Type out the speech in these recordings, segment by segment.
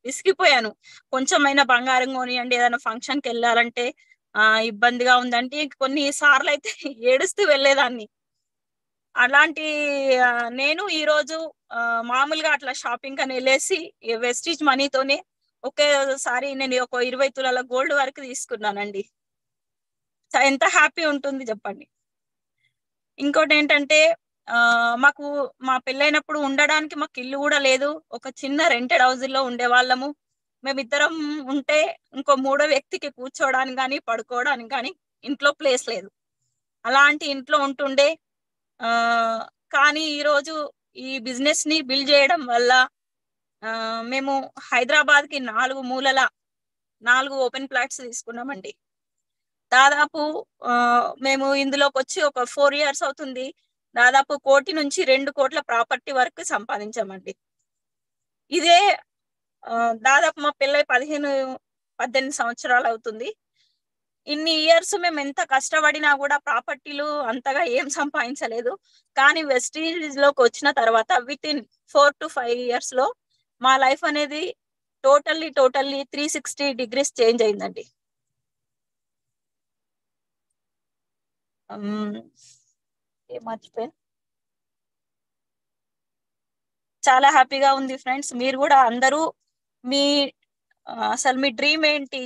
విసిగిపోయాను. కొంచెమైనా బంగారం కొనియండి, ఏదైనా ఫంక్షన్‌కి వెళ్ళాలంటే ఇబ్బందిగా ఉందంటే కొన్ని సార్లయితే ఏడుస్తూ వెళ్ళేదాన్ని. అలాంటి నేను ఈరోజు మామూలుగా అట్లా షాపింగ్‌కని ఎళ్ళేసి వెస్టీజ్ మనీతోనే ఒకేసారి నేను ఒక 20 తులాల గోల్డ్ వరకు తీసుకున్నానండి. ఎంత హ్యాపీ ఉంటుంది చెప్పండి. ఇంకోటేంటంటే మాకు మా పెళ్ళైనప్పుడు ఉండడానికి మాకు ఇల్లు గూడా లేదు. ఒక చిన్న రెంటెడ్ హౌస్‌లో ఉండేవాళ్ళము. మేమిద్దరం ఉంటే ఇంకో మూడో వ్యక్తికి కూర్చోవడానికి గాని, పడుకోవడానికి గాని ఇంట్లో ప్లేస్ లేదు. అలాంటి ఇంట్లో ఉంటుండే. ఆహ్, కానీ ఈరోజు ఈ బిజినెస్‌ని బిల్డ్ జేయడం వల్ల మేము హైదరాబాద్‌కి 4 మూలల 4 ఓపెన్ ప్లాట్స్ తీసుకున్నామండి. దాదాపు మేము ఇందులోకొచ్చి ఒక 4 ఇయర్స్ అవుతుంది. దాదాపు 1,00,00,000-2,00,00,000 ప్రాపర్టీ వరకు సంపాదించామండి. ఇదే దాదాపు మా పెళ్ళై 15, 18 సంవత్సరాలవుతుంది. ఇన్ని ఇయర్స్ మేమెంత కష్టపడినా గూడా ప్రాపర్టీలు అంతగా ఏం సంపాదించలేదు. కానీ వెస్టీజ్‌లోకొచ్చిన తర్వాత వితిన్ 4-5 ఇయర్స్‌లో మా లైఫ్ అనేది టోటల్లీ 360 డిగ్రీస్ చేంజ్ అయిందండి. హ్మ్. ఏం మర్చిపోయాను. చాలా హ్యాపీగా ఉంది ఫ్రెండ్స్. మీరు గూడా అందరూ మీ అసలు మీ డ్రీమ్ ఏంటి?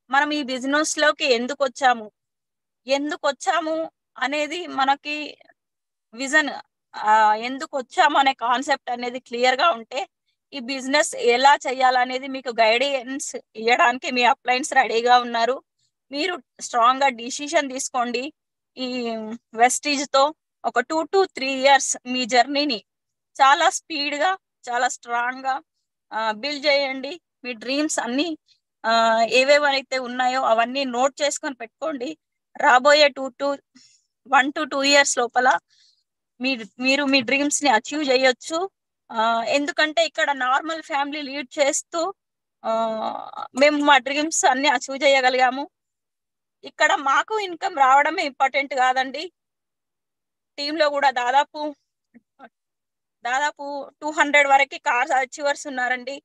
మనం ఈ బిజినెస్‌లోకి ఎందుకొచ్చాము? ఎందుకొచ్చాము అనేది మనకి విజన్ ఎందుకొచ్చాము అనే కాన్సెప్ట్ అనేది క్లియర్‌గా ఉంటే, ఈ బిజినెస్ ఎలా చేయాలనేది మీకు గైడెన్స్ ఇయ్యడానికి మీ అప్లయన్స్ రెడీగా ఉన్నారు. మీరు స్ట్రాంగ్‌గా డిసిషన్ తీసుకోండి. ఈ వెస్టీజ్‌తో ఒక 2-3 ఇయర్స్ మీ జర్నీని చాలా స్పీడ్‌గా, చాలా స్ట్రాంగ్‌గా బిల్డ్ చేయండి. మీ డ్రీమ్స్ అన్నీ ఏవేవైతే ఉన్నాయో అవన్నీ నోట్ చేసుకొని పెట్టుకోండి. రాబోయే 1-2 ఇయర్స్ లోపల మీరు మీ డ్రీమ్స్ ని అచీవ్ చేయొచ్చు. ఎందుకంటే ఇక్కడ నార్మల్ ఫ్యామిలీ లీడ్ చేస్తూ మేము మా డ్రీమ్స్ అన్ని అచీవ్ చేయగలిగాము. ఇక్కడ మాకు ఇన్కమ్ రావడమే ఇంపార్టెంట్ కాదండి. టీమ్ లో కూడా దాదాపు 200 వరకు కార్స్ అచీవర్స్ ఉన్నారండి.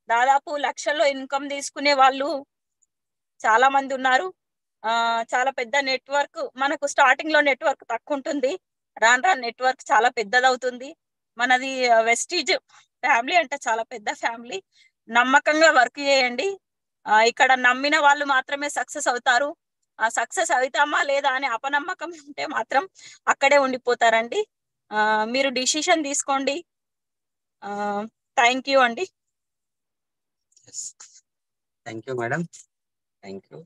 దాదాపు లక్షల్లో ఇన్కమ్ తీసుకునే వాళ్ళు చాలా మంది ఉన్నారు. చాలా పెద్ద నెట్వర్క్. మనకు స్టార్టింగ్ లో నెట్వర్క్ తక్కువ ఉంటుంది. రాను రాను నెట్వర్క్ చాలా పెద్దదవుతుంది. మనది వెస్టీజ్ ఫ్యామిలీ అంటే చాలా పెద్ద ఫ్యామిలీ. నమ్మకంగా వర్క్ చేయండి. ఇక్కడ నమ్మిన వాళ్ళు మాత్రమే సక్సెస్ అవుతారు. సక్సెస్ అవుతామా లేదా అనే అపనమ్మకం ఉంటే మాత్రం అక్కడే ఉండిపోతారండి. మీరు డిసిషన్ తీసుకోండి. థ్యాంక్ యూ అండి. Thank you madam. Thank you.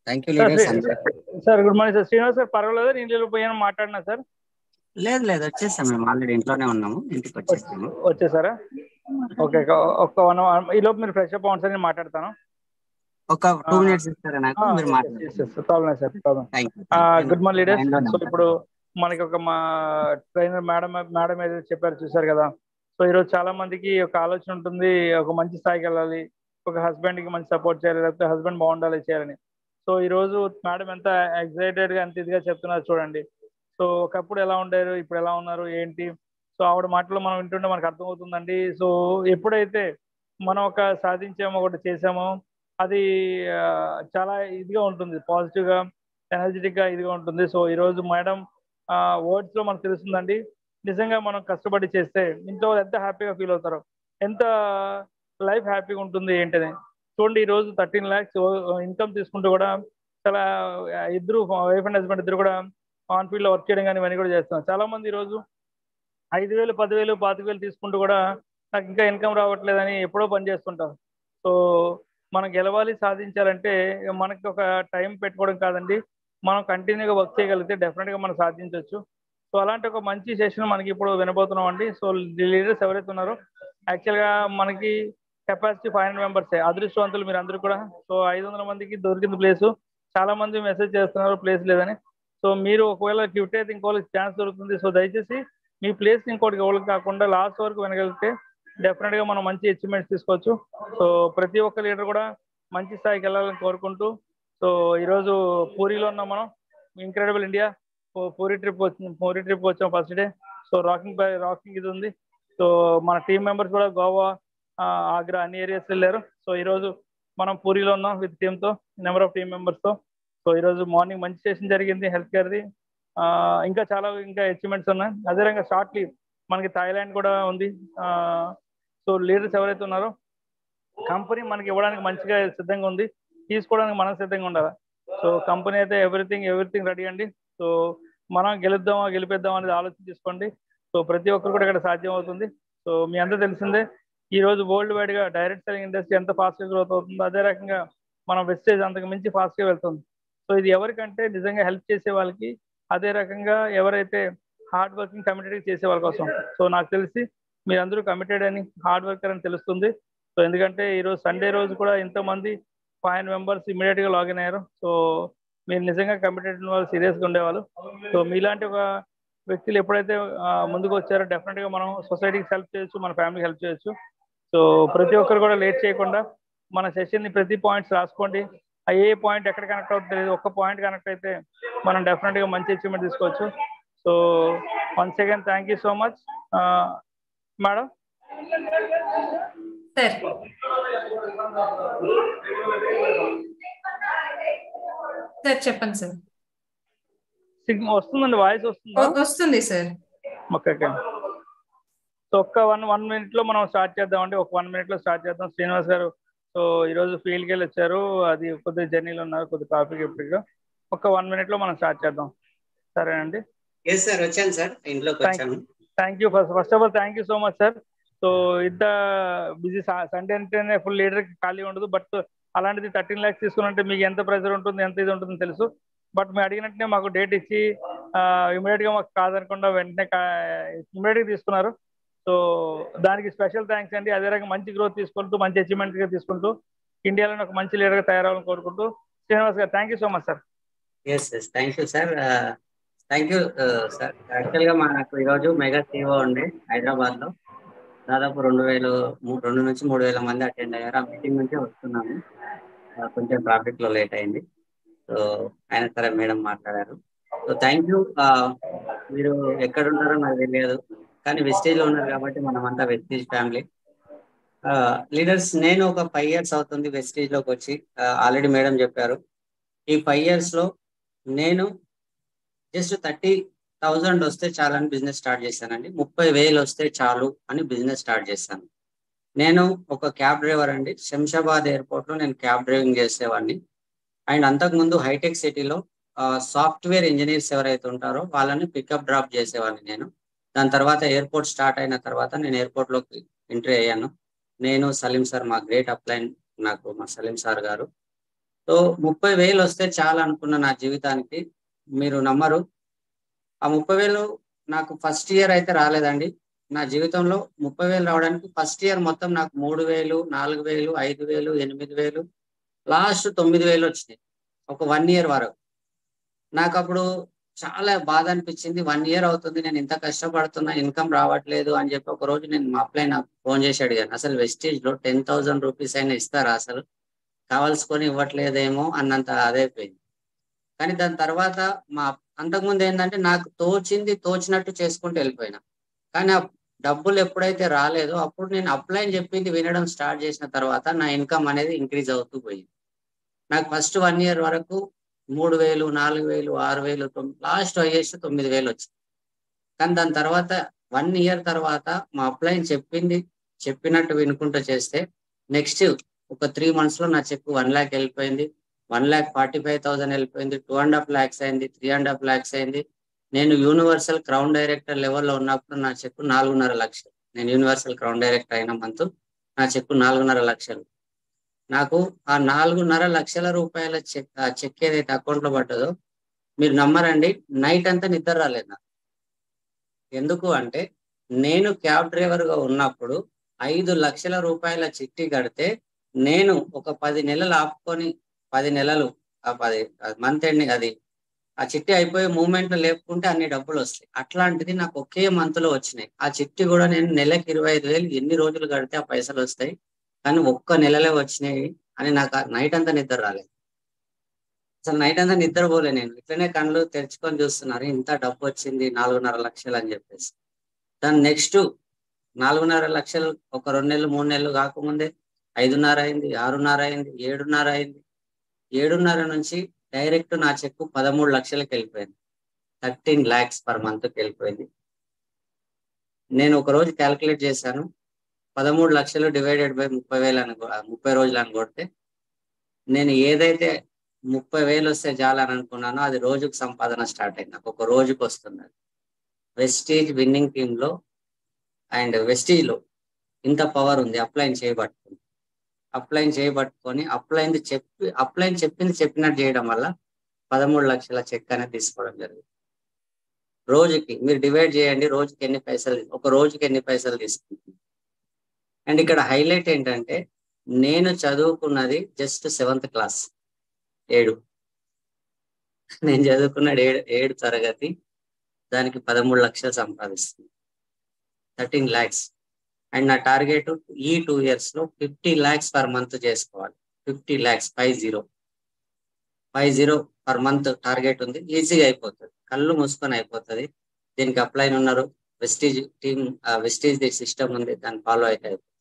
Thank you leaders. Sir good morning sir. Srinivas sir పర్వాలేదు, నేను వెళ్ళిపోయాను మాట్లాడినా సార్. లేదు లేదు వచ్చేసాం, మేము ఆల్రెడీ ఇంట్లోనే ఉన్నాము, ఇంటికి వచ్చేసాము. వచ్చేసారా? ఓకే, ఒక 1 ఈ లోపు మీరు ఫ్రెష్ అప్ అవ్వండి సార్, నేను మాట్లాడతాను. ఒక 2 మినిట్స్ ఇస్తారా నాకు? మీరు మాట్లాడండి sir. Good morning leaders. So ఇప్పుడు మనకి ఒక మా ట్రైనర్ మేడం ఏదైతే చెప్పారు చూసారు కదా. సో ఈరోజు చాలా మందికి ఒక ఆలోచన ఉంటుంది, ఒక మంచి స్థాయికి వెళ్ళాలి, ఒక హస్బెండ్ కి మంచి సపోర్ట్ చేయాలి, లేకపోతే హస్బెండ్ బాగుండాలి చేయాలని. సో ఈ రోజు మేడం ఎంత ఎక్సైటెడ్ గా ఎంత ఇదిగా చెప్తున్నారు చూడండి. సో ఒకప్పుడు ఎలా ఉండేరు, ఇప్పుడు ఎలా ఉన్నారు ఏంటి. సో ఆవిడ మాటలు మనం వింటుంటే మనకు అర్థమవుతుందండి. సో ఎప్పుడైతే మనం ఒక సాధించామో, ఒకటి చేసామో, అది చాలా ఇదిగా ఉంటుంది, పాజిటివ్ గా ఎనర్జెటిక్ గా ఇదిగా ఉంటుంది. సో ఈరోజు మేడం వర్డ్స్ లో మనకు తెలుస్తుందండి, నిజంగా మనం కష్టపడి చేస్తే ఇంట్లో ఎంత హ్యాపీగా ఫీల్ అవుతారో, ఎంత లైఫ్ హ్యాపీగా ఉంటుంది ఏంటని చూడండి. ఈ రోజు 13 lakhs ఇన్కమ్ తీసుకుంటూ కూడా చాలా ఇద్దరు వైఫ్ అండ్ హస్బెండ్ ఇద్దరు కూడా ఆన్ ఫీల్డ్ లో వర్క్ చేయడం కానీ ఇవన్నీ కూడా చేస్తున్నారు. చాలా మంది ఈ రోజు 5,000, 10,000, 25,000 తీసుకుంటూ కూడా నాకు ఇంకా ఇన్కమ్ రావట్లేదని ఎప్పుడో పని చేస్తుంటారు. సో మనం గెలవాలి, సాధించాలంటే మనకి ఒక టైం పెట్టుకోవడం కాదండి, మనం కంటిన్యూగా వర్క్ చేయగలిగితే డెఫినెట్గా మనం సాధించవచ్చు. సో అలాంటి ఒక మంచి సెషన్ మనకి ఇప్పుడు వినబోతున్నాం అండి. సో లీడర్స్ ఎవరైతే ఉన్నారో యాక్చువల్గా మనకి కెపాసిటీ 500 మెంబర్సే, అదృష్టవంతులు మీరు అందరూ కూడా. సో 500 మందికి దొరికింది ప్లేసు. చాలా మంది మెసేజ్ చేస్తున్నారు ప్లేస్ లేదని. సో మీరు ఒకవేళ క్విట్ అయితే ఇంకోళ్ళకి ఛాన్స్ దొరుకుతుంది. సో దయచేసి మీ ప్లేస్ ఇంకోటికి ఎవరికి కాకుండా లాస్ట్ వరకు వినగలిగితే డెఫినెట్ గా మనం మంచి అచీవ్మెంట్స్ తీసుకోవచ్చు. సో ప్రతి ఒక్క లీడర్ కూడా మంచి స్థాయికి వెళ్ళాలని కోరుకుంటూ, సో ఈరోజు పూరిలో ఉన్నాం మనం, ఇంక్రెడిబుల్ ఇండియా పూరి ట్రిప్ వచ్చాం ఫస్ట్ డే. సో రాకింగ్ ఇది ఉంది. సో మన టీం మెంబర్స్ కూడా గోవా, ఆగ్రా అన్ని ఏరియాస్ వెళ్ళారు. సో ఈరోజు మనం పూరిలో ఉన్నాం విత్ టీమ్తో, నెంబర్ ఆఫ్ టీమ్ మెంబర్స్తో. సో ఈరోజు మార్నింగ్ మంచి సెషన్ జరిగింది హెల్త్ కేర్ది. ఇంకా చాలా అచీవ్మెంట్స్ ఉన్నాయి. అదేవిధంగా షార్ట్లీ మనకి థాయిలాండ్ కూడా ఉంది. సో లీడర్స్ ఎవరైతే ఉన్నారో కంపెనీ మనకి ఇవ్వడానికి మంచిగా సిద్ధంగా ఉంది, తీసుకోవడానికి మనం సిద్ధంగా ఉండాలి. సో కంపెనీ అయితే ఎవ్రీథింగ్ రెడీ అండి. సో మనం గెలిపిద్దాం అనేది ఆలోచన చేసుకోండి. సో ప్రతి ఒక్కరు కూడా ఇక్కడ సాధ్యం అవుతుంది. సో మీ అందరూ తెలిసిందే ఈ రోజు వరల్డ్ వైడ్ గా డైరెక్ట్ సెల్లింగ్ ఇండస్ట్రీ ఎంత ఫాస్ట్ గా గ్రోత్ అవుతుందో, అదే రకంగా మన వెస్టేజ్ అంతకు మించి ఫాస్ట్ గా వెళ్తుంది. సో ఇది ఎవరికంటే నిజంగా హెల్ప్ చేసే వాళ్ళకి, అదే రకంగా ఎవరైతే హార్డ్ వర్కింగ్ కమిటెడ్ చేసే వాళ్ళ కోసం. సో నాకు తెలిసి మీరందరూ కమిటెడ్ అని, హార్డ్ వర్కర్ అని తెలుస్తుంది. సో ఎందుకంటే ఈరోజు సండే రోజు కూడా ఎంతోమంది 500 మెంబర్స్ ఇమీడియట్ గా లాగిన్ అయ్యారు. సో మీరు నిజంగా కమిటెడ్ వాళ్ళు, సీరియస్గా ఉండేవాళ్ళు. సో మీలాంటి ఒక వ్యక్తులు ఎప్పుడైతే ముందుకు వచ్చారో డెఫినెట్ గా మనం సొసైటీకి హెల్ప్ చేయొచ్చు, మన ఫ్యామిలీకి హెల్ప్ చేయొచ్చు. సో ప్రతి ఒక్కరు కూడా లేట్ చేయకుండా మన సెషన్ ని ప్రతి పాయింట్స్ రాసుకోండి. ఏ పాయింట్ ఎక్కడ కనెక్ట్ అవుతుంది తెలియదు, ఒక్క పాయింట్ కనెక్ట్ అయితే మనం డెఫినెట్ గా మంచి అచీవ్మెంట్ తీసుకోవచ్చు. So once again thank you so much madam. Sir చెప్పండి సార్. వస్తుందండి, వాయిస్ వస్తుంది సార్. ఓకే. సో ఒక్క వన్ మినిట్ లో మనం స్టార్ట్ చేద్దామండి. ఒక 1 minute లో స్టార్ట్ చేద్దాం. శ్రీనివాస్ గారు సో ఈరోజు ఫీల్డ్కి వెళ్ళి వచ్చారు, అది కొద్దిగా జర్నీలో ఉన్నారు, కొద్ది ట్రాఫిక్ ఎప్పటిగా. ఒక 1 minute లో మనం స్టార్ట్ చేద్దాం, సరేనండి? Thank you. First of all thank you so much sir. So ఇంత బిజీ సండే అంటేనే ఫుల్ లీడర్కి ఖాళీ ఉండదు. బట్ అలాంటిది 13 lakhs తీసుకున్నంటే మీకు ఎంత ప్రెజర్ ఉంటుంది, ఎంత ఇది ఉంటుందని తెలుసు. బట్ మీరు అడిగినట్టునే మాకు డేట్ ఇచ్చి ఇమీడియట్ గా మాకు కాదనకుండా వెంటనే ఇమీడియట్ గా తీసుకున్నారు. సో దానికి స్పెషల్ థ్యాంక్స్ అండి. అదే రకంగా మంచి గ్రోత్ తీసుకుంటూ, మంచి అచీవ్మెంట్ గా తీసుకుంటూ, ఇండియాలో ఒక మంచి లీడర్ గా తయారవ్వాలని కోరుకుంటూ, శ్రీనివాస్ గారు thank you so much sir. Thank you sir. Thank you sir. Actual గా మనకు ఈరోజు మెగా సిఓ ఉండే హైదరాబాద్ లో, దాదాపు 2 నుంచి 3,000 మంది అటెండ్ అయ్యారు. ఆ మీటింగ్ నుంచి వస్తున్నాము, కొంచెం ట్రాఫిక్ లో లేట్ అయింది. సో ఆయన సరే మేడం మాట్లాడారు. So thank you. మీరు ఎక్కడ ఉంటారో నాకు తెలియదు, కానీ వెస్టేజ్ లో ఉన్నారు కాబట్టి మనం అంతా వెస్టేజ్ ఫ్యామిలీ లీడర్స్. నేను ఒక 5 years అవుతుంది వెస్టేజ్ లోకి వచ్చి. ఆల్రెడీ మేడం చెప్పారు, ఈ 5 years లో నేను జస్ట్ 30,000 వస్తే చాలు అని బిజినెస్ స్టార్ట్ చేశానండి. 30,000 వస్తే చాలు అని బిజినెస్ స్టార్ట్ చేశాను. నేను ఒక క్యాబ్ డ్రైవర్ అండి. శంషాబాద్ ఎయిర్పోర్ట్ లో నేను క్యాబ్ డ్రైవింగ్ చేసేవాడిని. అండ్ అంతకుముందు హైటెక్ సిటీలో సాఫ్ట్వేర్ ఇంజనీర్స్ ఎవరైతే ఉంటారో వాళ్ళని పికప్ డ్రాప్ చేసేవాడిని నేను. దాని తర్వాత ఎయిర్పోర్ట్ స్టార్ట్ అయిన తర్వాత నేను ఎయిర్పోర్ట్ లోకి ఎంట్రీ అయ్యాను. నేను సలీం సార్, మా గ్రేట్ అప్లైన్ నాకు మా సలీం సార్ గారు. సో 30,000 వస్తే చాలా అనుకున్న నా జీవితానికి. మీరు నమ్మరు, ఆ 30,000 నాకు ఫస్ట్ ఇయర్ అయితే రాలేదండి. నా జీవితంలో 30,000 రావడానికి ఫస్ట్ ఇయర్ మొత్తం నాకు 3,000, 4,000, 5,000, 8,000, లాస్ట్ 9,000 వచ్చినాయి ఒక 1 year వరకు. నాకు అప్పుడు చాలా బాధ అనిపించింది. 1 year అవుతుంది నేను ఇంత కష్టపడుతున్నా, ఇన్కమ్ రావట్లేదు అని చెప్పి ఒక రోజు నేను మా అప్లై నాకు ఫోన్ చేసి అడిగాను, అసలు వెస్టేజ్ లో 10,000 రూపీస్ అయినా ఇస్తారా, అసలు కావాల్సుకొని ఇవ్వట్లేదేమో అన్నంత అదైపోయింది. కానీ దాని తర్వాత అంతకుముందు ఏంటంటే నాకు తోచినట్టు చేసుకుంటూ వెళ్ళిపోయినా. కానీ ఆ డబ్బులు ఎప్పుడైతే రాలేదో అప్పుడు నేను అప్లై చెప్పింది వినడం స్టార్ట్ చేసిన తర్వాత నా ఇన్కమ్ అనేది ఇంక్రీజ్ అవుతూ పోయింది. నాకు ఫస్ట్ 1 year వరకు 3,000, 4,000, 6,000, లాస్ట్ హైయెస్ట్ 9,000 వచ్చింది. కానీ దాని తర్వాత 1 year తర్వాత మా అప్లై చెప్పినట్టు వినుకుంటూ చేస్తే నెక్స్ట్ ఒక 3 months లో నా చెక్ 1 lakh వెళ్ళిపోయింది, 1,45,000 వెళ్ళిపోయింది, 2.5 lakhs అయింది, 3.5 lakhs అయింది. నేను యూనివర్సల్ క్రౌన్ డైరెక్టర్ లెవెల్లో ఉన్నప్పుడు నా చెక్ 4.5 లక్షలు. నేను యూనివర్సల్ క్రౌన్ డైరెక్టర్ అయిన మంత్ నా చెక్ 4.5 లక్షలు. నాకు ఆ 4.5 లక్షల రూపాయల చెక్ ఏదైతే అకౌంట్ లో పడ్డదో మీరు నమ్మరండి, నైట్ అంతా నిద్ర రాలేదు నాకు. ఎందుకు అంటే నేను క్యాబ్ డ్రైవర్ గా ఉన్నప్పుడు 5 లక్షల రూపాయల చిట్టి కడితే నేను ఒక 10 నెలలు ఆపుకొని 10 నెలలు మంత్ ఎండింగ్ అది ఆ చిట్టి అయిపోయే మూమెంట్ లో లేపుకుంటే అన్ని డబ్బులు వస్తాయి. అట్లాంటిది నాకు ఒకే మంత్ లో వచ్చినాయి. ఆ చిట్టి కూడా నేను నెలకి 25,000 ఎన్ని రోజులు కడితే ఆ పైసలు వస్తాయి, కానీ ఒక్క నెలలే వచ్చినాయి అని నాకు నైట్ అంతా నిద్ర రాలేదు. అసలు నైట్ అంతా నిద్రపోలే. నేను ఇట్లనే కళ్ళు తెరుచుకొని చూస్తున్నారు, ఇంత డబ్బు వచ్చింది 4.5 లక్షలు అని చెప్పేసి. దాని నెక్స్ట్ 4.5 లక్షలు ఒక 2 నెలలు 3 నెలలు కాకముందే 5.5 అయింది, 6.5 అయింది, 7.5 అయింది. 7.5 నుంచి డైరెక్ట్ నా చెక్కు 13 లక్షలకి వెళ్ళిపోయింది. 13 lakhs పర్ మంత్కి వెళ్ళిపోయింది. నేను ఒక రోజు క్యాల్కులేట్ చేశాను. 13 లక్షలు డివైడెడ్ బై 30,000 30 రోజులు అని కొడితే నేను ఏదైతే 30,000 వస్తే చాలని అనుకున్నానో అది రోజుకు సంపాదన స్టార్ట్ అయింది. నాకు ఒక రోజుకు వస్తుంది. వెస్టీజ్ విన్నింగ్ టీమ్ లో అండ్ వెస్టీజ్ లో ఇంత పవర్ ఉంది. అప్లైన్ చేయబట్టుకొని అప్లైన్ చెప్పింది చెప్పినట్టు చేయడం వల్ల 13 లక్షల చెక్ అనేది తీసుకోవడం జరిగింది. రోజుకి మీరు డివైడ్ చేయండి, రోజుకి ఎన్ని పైసలు, ఒక రోజుకి ఎన్ని పైసలు తీసుకుంటుంది. అండ్ ఇక్కడ హైలైట్ ఏంటంటే నేను చదువుకున్నది జస్ట్ 7th క్లాస్, 7. నేను చదువుకున్నది 7 తరగతి, దానికి 13 లక్షలు సంపాదిస్తుంది, 13 lakhs. అండ్ నా టార్గెట్ ఈ 2 years లో 50 lakhs పర్ మంత్ చేసుకోవాలి. 50 lakhs 50 పర్ మంత్ టార్గెట్ ఉంది. ఈజీగా అయిపోతుంది, కళ్ళు మూసుకొని అయిపోతుంది. దీనికి అప్లైన్ ఉన్నారు, Vestige team, Vestige the system ఉంది, దాన్ని ఫాలో అయితే అయిపోతుంది.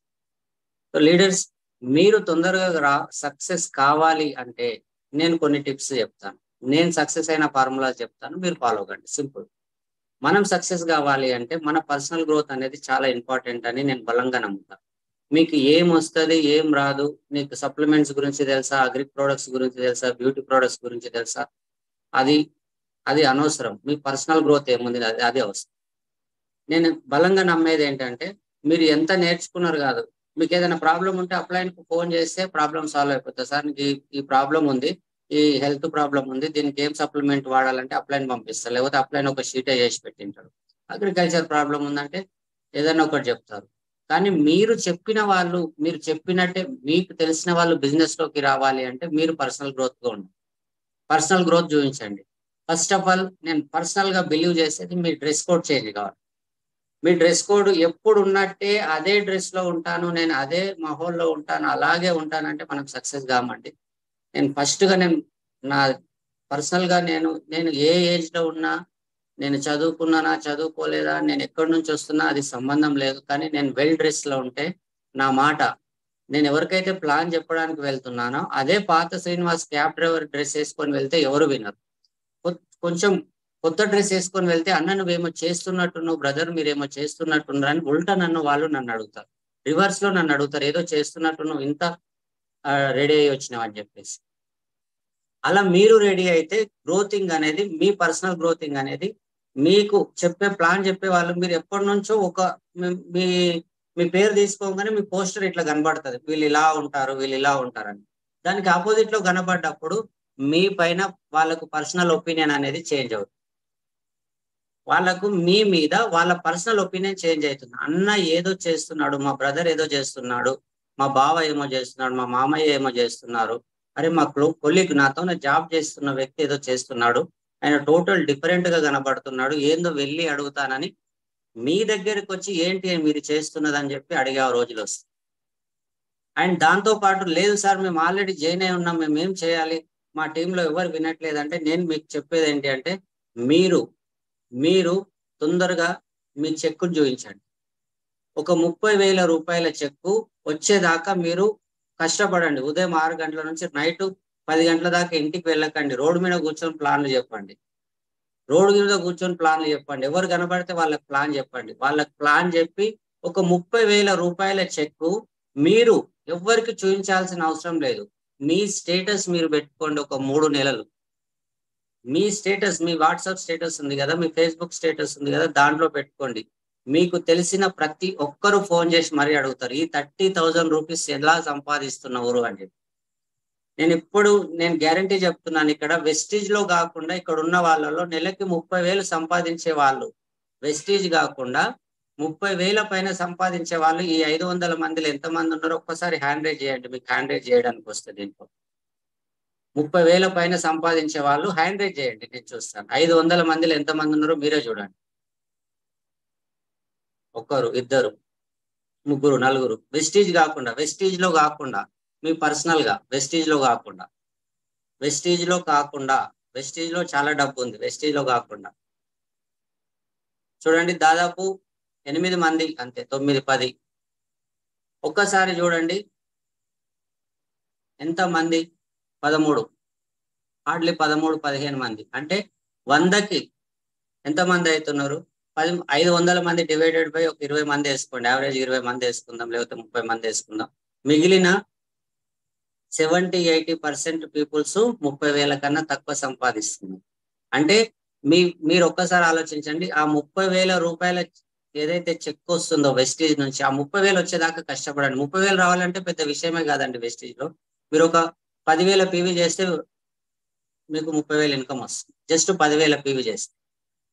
సో లీడర్స్, మీరు తొందరగా సక్సెస్ కావాలి అంటే నేను కొన్ని టిప్స్ చెప్తాను. నేను సక్సెస్ అయిన ఫార్ములాస్ చెప్తాను, మీరు ఫాలో కండి. సింపుల్. మనం సక్సెస్ కావాలి అంటే మన పర్సనల్ గ్రోత్ అనేది చాలా ఇంపార్టెంట్ అని నేను బలంగా నమ్ముతాను. మీకు ఏం వస్తుంది ఏం రాదు, మీకు సప్లిమెంట్స్ గురించి తెలుసా, అగ్రి ప్రొడక్ట్స్ గురించి తెలుసా, బ్యూటీ ప్రొడక్ట్స్ గురించి తెలుసా, అది అనవసరం. మీ పర్సనల్ గ్రోత్ ఏముంది అదే అవసరం. నేను బలంగా నమ్మేది ఏంటంటే మీరు ఎంత నేర్చుకున్నారు కాదు, మీకు ఏదైనా ప్రాబ్లం ఉంటే అప్లైన్కి ఫోన్ చేస్తే ప్రాబ్లం సాల్వ్ అయిపోతుంది. సార్ నీకు ఈ ప్రాబ్లం ఉంది, ఈ హెల్త్ ప్రాబ్లం ఉంది, దీనికి ఏం సప్లిమెంట్ వాడాలంటే అప్లైన్ పంపిస్తారు, లేకపోతే అప్లైన్ ఒక షీటే చేసి పెట్టింటారు. అగ్రికల్చర్ ప్రాబ్లం ఉందంటే ఏదైనా ఒకటి చెప్తారు. కానీ మీరు చెప్పినట్టే మీకు తెలిసిన వాళ్ళు బిజినెస్ లోకి రావాలి అంటే మీరు పర్సనల్ గ్రోత్ గా ఉండండి, పర్సనల్ గ్రోత్ చూపించండి. ఫస్ట్ ఆఫ్ ఆల్ నేను పర్సనల్ గా బిలీవ్ చేసేది మీ డ్రెస్ కోడ్ చేంజ్ కావాలి. మీ డ్రెస్ కోడ్ ఎప్పుడు ఉన్నట్టే అదే డ్రెస్ లో ఉంటాను, నేను అదే మాహోల్లో ఉంటాను, అలాగే ఉంటానంటే మనం సక్సెస్ కామండి. నేను ఫస్ట్ గా నా పర్సనల్ గా నేను ఏ ఏజ్ లో ఉన్నా, నేను చదువుకున్నానా చదువుకోలేదా, నేను ఎక్కడి నుంచి వస్తున్నా అది సంబంధం లేదు. కానీ నేను వెల్ డ్రెస్ లో ఉంటే నా మాట, నేను ఎవరికైతే ప్లాన్ చెప్పడానికి వెళ్తున్నానో అదే పాత శ్రీనివాస్ క్యాబ్ డ్రైవర్ డ్రెస్ వేసుకొని వెళ్తే ఎవరు వినరు. కొంచెం కొత్త డ్రెస్ వేసుకొని వెళ్తే అన్న నువ్వేమో చేస్తున్నట్టున్నావు బ్రదర్, మీరేమో చేస్తున్నట్టున్నారు అని ఉల్టా వాళ్ళు నన్ను అడుగుతారు, రివర్స్ లో నన్ను అడుగుతారు, ఏదో చేస్తున్నట్టున్నావు, ఇంత రెడీ అయ్యి వచ్చినావు అని చెప్పేసి. అలా మీరు రెడీ అయితే గ్రోతింగ్ అనేది, మీ పర్సనల్ గ్రోతింగ్ అనేది, మీకు ప్లాన్ చెప్పే వాళ్ళు, మీరు ఎప్పటి నుంచో మీ పేరు తీసుకోగానే మీ పోస్టర్ ఇట్లా కనబడుతుంది, వీళ్ళు ఇలా ఉంటారు వీళ్ళు ఇలా ఉంటారని. దానికి ఆపోజిట్ లో కనబడ్డప్పుడు మీ పైన వాళ్ళకు పర్సనల్ ఒపీనియన్ అనేది చేంజ్ అవుతుంది. వాళ్ళకు మీ మీద వాళ్ళ పర్సనల్ ఒపీనియన్ చేంజ్ అవుతుంది. అన్న ఏదో చేస్తున్నాడు, మా బ్రదర్ ఏదో చేస్తున్నాడు, మా బావ ఏమో చేస్తున్నాడు, మా మామయ్య ఏమో చేస్తున్నారు, అరే మా కొలీగ్ నాతో జాబ్ చేస్తున్న వ్యక్తి ఏదో చేస్తున్నాడు, ఆయన టోటల్ డిఫరెంట్ గా కనబడుతున్నాడు, ఏందో వెళ్ళి అడుగుతానని మీ దగ్గరికి వచ్చి ఏంటి మీరు చేస్తున్నది అని చెప్పి అడిగే రోజులు వస్తాయి. అండ్ దాంతో పాటు లేదు సార్ మేము ఆల్రెడీ జాయిన్ అయి ఉన్నాం, మేము ఏం చేయాలి, మా టీంలో ఎవరు వినట్లేదంటే నేను మీకు చెప్పేది ఏంటి అంటే మీరు తొందరగా మీ చెక్కు చూపించండి. ఒక 30,000 రూపాయల చెక్కు వచ్చేదాకా మీరు కష్టపడండి. ఉదయం 6 గంటల నుంచి నైట్ 10 గంటల దాకా ఇంటికి వెళ్ళకండి. రోడ్డు మీద కూర్చొని ప్లాన్లు చెప్పండి. ఎవరు కనబడితే వాళ్ళకి ప్లాన్ చెప్పండి. వాళ్ళకి ప్లాన్ చెప్పి ఒక 30,000 రూపాయల చెక్కు మీరు ఎవ్వరికి చూపించాల్సిన అవసరం లేదు. మీ స్టేటస్ మీరు పెట్టుకోండి. ఒక 3 నెలలు మీ స్టేటస్, మీ వాట్సాప్ స్టేటస్ ఉంది కదా, మీ ఫేస్బుక్ స్టేటస్ ఉంది కదా, దాంట్లో పెట్టుకోండి. మీకు తెలిసిన ప్రతి ఒక్కరు ఫోన్ చేసి మరీ అడుగుతారు, ఈ 30,000 రూపీస్ ఎలా సంపాదిస్తున్నారు అని చెప్పి. నేను గ్యారంటీ చెప్తున్నాను, ఇక్కడ వెస్టీజ్ లో కాకుండా ఇక్కడ ఉన్న వాళ్ళలో నెలకి 30,000 సంపాదించే వాళ్ళు, వెస్టీజ్ కాకుండా 30,000 పైన సంపాదించే వాళ్ళు ఈ 500 మందిలో ఎంతమంది ఉన్నారో ఒక్కసారి హ్యాండ్ రైజ్ చేయండి. మీకు హ్యాండ్ రైజ్ చేయడానికి వస్తుంది. దీంట్లో 30,000 పైన సంపాదించే వాళ్ళు హ్యాండ్ రైజ్ చేయండి, నేను చూస్తాను. 500 మందిలో ఎంతమంది ఉన్నారో మీరే చూడండి. 1 2 3 4 వెస్టీజ్ లో కాకుండా మీ పర్సనల్ గా, వెస్టీజ్ లో చాలా డబ్బు ఉంది. వెస్టీజ్ లో కాకుండా చూడండి, దాదాపు 8 మంది అంతే, 9, 10. ఒక్కసారి చూడండి ఎంత మంది, 13, హార్డ్లీ 13, 15 మంది. అంటే 100కి ఎంతమంది అవుతున్నారు? 500 మంది డివైడెడ్ బై ఒక 20 మంది వేసుకోండి, యావరేజ్ 20 మంది వేసుకుందాం, లేకపోతే 30 మంది వేసుకుందాం. మిగిలిన 70-80% పీపుల్స్ 30,000 కన్నా తక్కువ సంపాదిస్తున్నారు. అంటే మీరు ఒక్కసారి ఆలోచించండి, ఆ 30,000 రూపాయల ఏదైతే చెక్ వస్తుందో వెస్టీజ్ నుంచి, ఆ 30,000 వచ్చేదాకా కష్టపడండి. 30,000 రావాలంటే పెద్ద విషయమే కాదండి. వెస్టీజ్ లో మీరు ఒక 10,000 పీవీ చేస్తే మీకు 30,000 ఇన్కమ్ వస్తుంది. జస్ట్ 10,000 పీవీ చేస్తే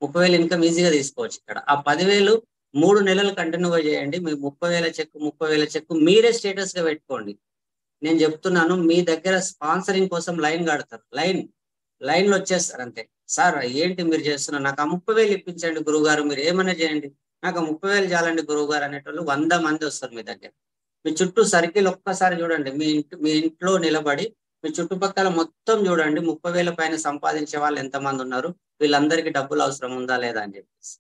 30,000 ఇన్కమ్ ఈజీగా తీసుకోవచ్చు. ఇక్కడ ఆ 10,000 3 నెలలు కంటిన్యూగా చేయండి. మీ 30,000 చెక్ మీరే స్టేటస్ గా పెట్టుకోండి. నేను చెప్తున్నాను, మీ దగ్గర స్పాన్సరింగ్ కోసం లైన్ కడతారు, లైన్లో వచ్చేస్తారు అంతే. సార్ ఏంటి మీరు చేస్తున్నారు, నాకు ఆ 30,000 ఇప్పించండి గురువుగారు, మీరు ఏమైనా చేయండి, నాకు ఆ 30,000 చాలండి గురువుగారు అనేటోళ్ళు 100 మంది వస్తారు మీ దగ్గర. మీ చుట్టూ సర్కిల్ ఒక్కసారి చూడండి, మీ ఇంట్లో నిలబడి మీ చుట్టుపక్కల మొత్తం చూడండి, 30,000 పైన సంపాదించే వాళ్ళు ఎంతమంది ఉన్నారు, వీళ్ళందరికీ డబ్బులు అవసరం ఉందా లేదా అని చెప్పేసి.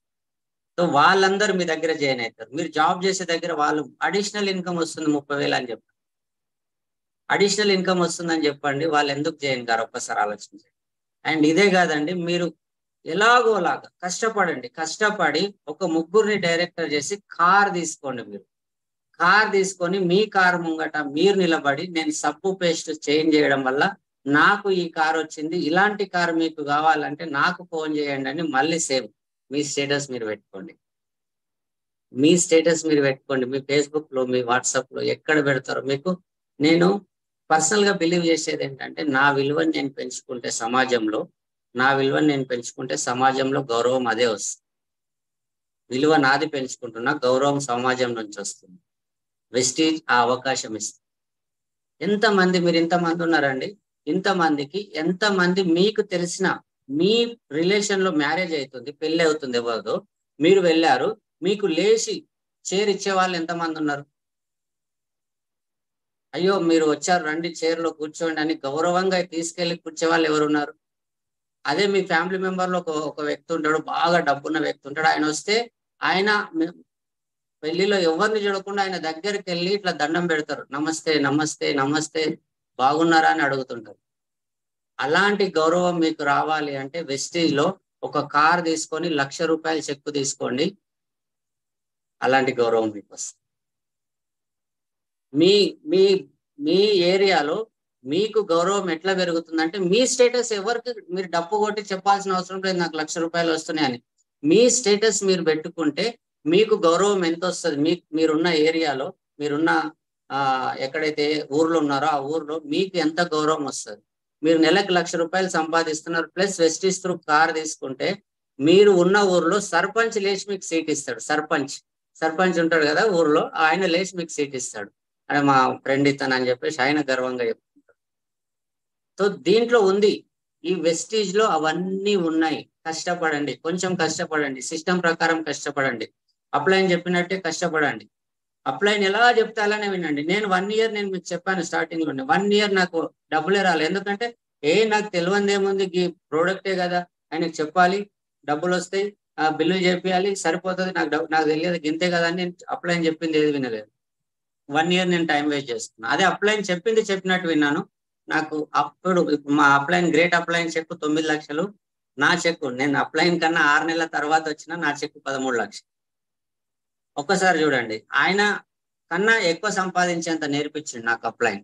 సో వాళ్ళందరూ మీ దగ్గర జాయిన్ అవుతారు. మీరు జాబ్ చేసే దగ్గర వాళ్ళు అడిషనల్ ఇన్కమ్ వస్తుంది 30,000 అని చెప్పారు, అడిషనల్ ఇన్కమ్ వస్తుందని చెప్పండి, వాళ్ళు ఎందుకు జాయిన్ కారు ఒక్కసారి ఆలోచించండి. అండ్ ఇదే కాదండి, మీరు ఎలాగోలాగా కష్టపడి ఒక 3 డైరెక్టర్ చేసి కార్ తీసుకోండి. మీరు కార్ తీసుకొని మీ కారు ముంగట మీరు నిలబడి, నేను సబ్బు పేస్ట్ చేంజ్ చేయడం వల్ల నాకు ఈ కార్ వచ్చింది, ఇలాంటి కారు మీకు కావాలంటే నాకు ఫోన్ చేయండి అని మళ్ళీ సేమ్ మీ స్టేటస్ మీరు పెట్టుకోండి. మీ ఫేస్బుక్ లో, మీ వాట్సాప్ లో ఎక్కడ పెడతారో మీకు. నేను పర్సనల్ గా బిలీవ్ చేసేది ఏంటంటే, నా విలువని నేను పెంచుకుంటే సమాజంలో గౌరవం అదే వస్తుంది. విలువ నాది పెంచుకుంటున్నా, గౌరవం సమాజం నుంచి వస్తుంది. వెస్టీజ్ ఆ అవకాశం ఇస్తుంది. మీరు ఇంతమంది ఉన్నారండి, ఇంతమందికి ఎంతమంది మీకు తెలిసిన మీ రిలేషన్ లో మ్యారేజ్ అవుతుంది, పెళ్లి అవుతుంది ఎవరిదో, మీరు వెళ్ళారు, మీకు లేచి చైర్ ఇచ్చే వాళ్ళు ఎంతమంది ఉన్నారు? అయ్యో మీరు వచ్చారు రండి చైర్లో కూర్చోండి అని గౌరవంగా తీసుకెళ్లి కూర్చే వాళ్ళు ఎవరున్నారు? అదే మీ ఫ్యామిలీ మెంబర్ లో ఒక వ్యక్తి ఉంటాడు, బాగా డబ్బున్న వ్యక్తి ఉంటాడు, ఆయన వస్తే ఆయన పెళ్లిలో ఎవరిని చూడకుండా ఆయన దగ్గరికి వెళ్ళి ఇట్లా దండం పెడతారు, నమస్తే నమస్తే నమస్తే బాగున్నారా అని అడుగుతుంటారు. అలాంటి గౌరవం మీకు రావాలి అంటే వెస్టీజ్ లో ఒక కార్ తీసుకొని 1,00,000 రూపాయల చెక్ తీసుకోండి, అలాంటి గౌరవం మీకు వస్తుంది. మీ ఏరియాలో మీకు గౌరవం ఎట్లా పెరుగుతుందంటే, మీ స్టేటస్ ఎవరికి మీరు డప్పు కొట్టి చెప్పాల్సిన అవసరం లేదు నాకు 1,00,000 రూపాయలు వస్తున్నాయని. మీ స్టేటస్ మీరు పెట్టుకుంటే మీకు గౌరవం ఎంత వస్తుంది? మీరున్న ఏరియాలో, మీరున్న ఎక్కడైతే ఊర్లో ఉన్నారో ఆ ఊర్లో మీకు ఎంత గౌరవం వస్తుంది? మీరు నెలకు 1,00,000 రూపాయలు సంపాదిస్తున్నారు, ప్లస్ వెస్టీజ్ త్రూ కార్ తీసుకుంటే మీరు ఉన్న ఊర్లో సర్పంచ్ లేచి మీకు సీట్ ఇస్తాడు. సర్పంచ్ ఉంటాడు కదా ఊర్లో, ఆయన లేచి మీకు సీట్ ఇస్తాడు. అని మా ఫ్రెండ్ ఇతను అని చెప్పేసి ఆయన గర్వంగా చెప్తుంటారు. సో దీంట్లో ఉంది, ఈ వెస్టీజ్ లో అవన్నీ ఉన్నాయి. కష్టపడండి, కొంచెం కష్టపడండి, సిస్టమ్ ప్రకారం కష్టపడండి, అప్లైన్ చెప్పినట్టే కష్టపడండి. అప్లైన్ ఎలా చెప్తే అలానే వినండి. నేను 1 ఇయర్ నేను మీకు చెప్పాను స్టార్టింగ్ లోనే, 1 ఇయర్ నాకు డబ్బులే రాలేదు. ఎందుకంటే నాకు తెలియదు ఏముంది, ఈ ప్రోడక్టే కదా ఆయనకు చెప్పాలి, డబ్బులు వస్తాయి, బిల్లు చేపియాలి, సరిపోతుంది, నాకు తెలియదు గింతే కదా అని నేను అప్లైన్ చెప్పింది ఏది వినలేదు. 1 ఇయర్ నేను టైం వేస్ట్ చేస్తున్నాను. అదే అప్లైన్ చెప్పినట్టు విన్నాను. నాకు అప్పుడు మా అప్లైన్ గ్రేట్ అప్లైన్ చెక్ 9 లక్షలు, నా చెక్ నేను అప్లైన్ కన్నా 6 నెలల తర్వాత వచ్చిన నా చెక్ 13 లక్షలు. ఒక్కసారి చూడండి, ఆయన కన్నా ఎక్కువ సంపాదించేంత నేర్పించింది నాకు అప్లైన్,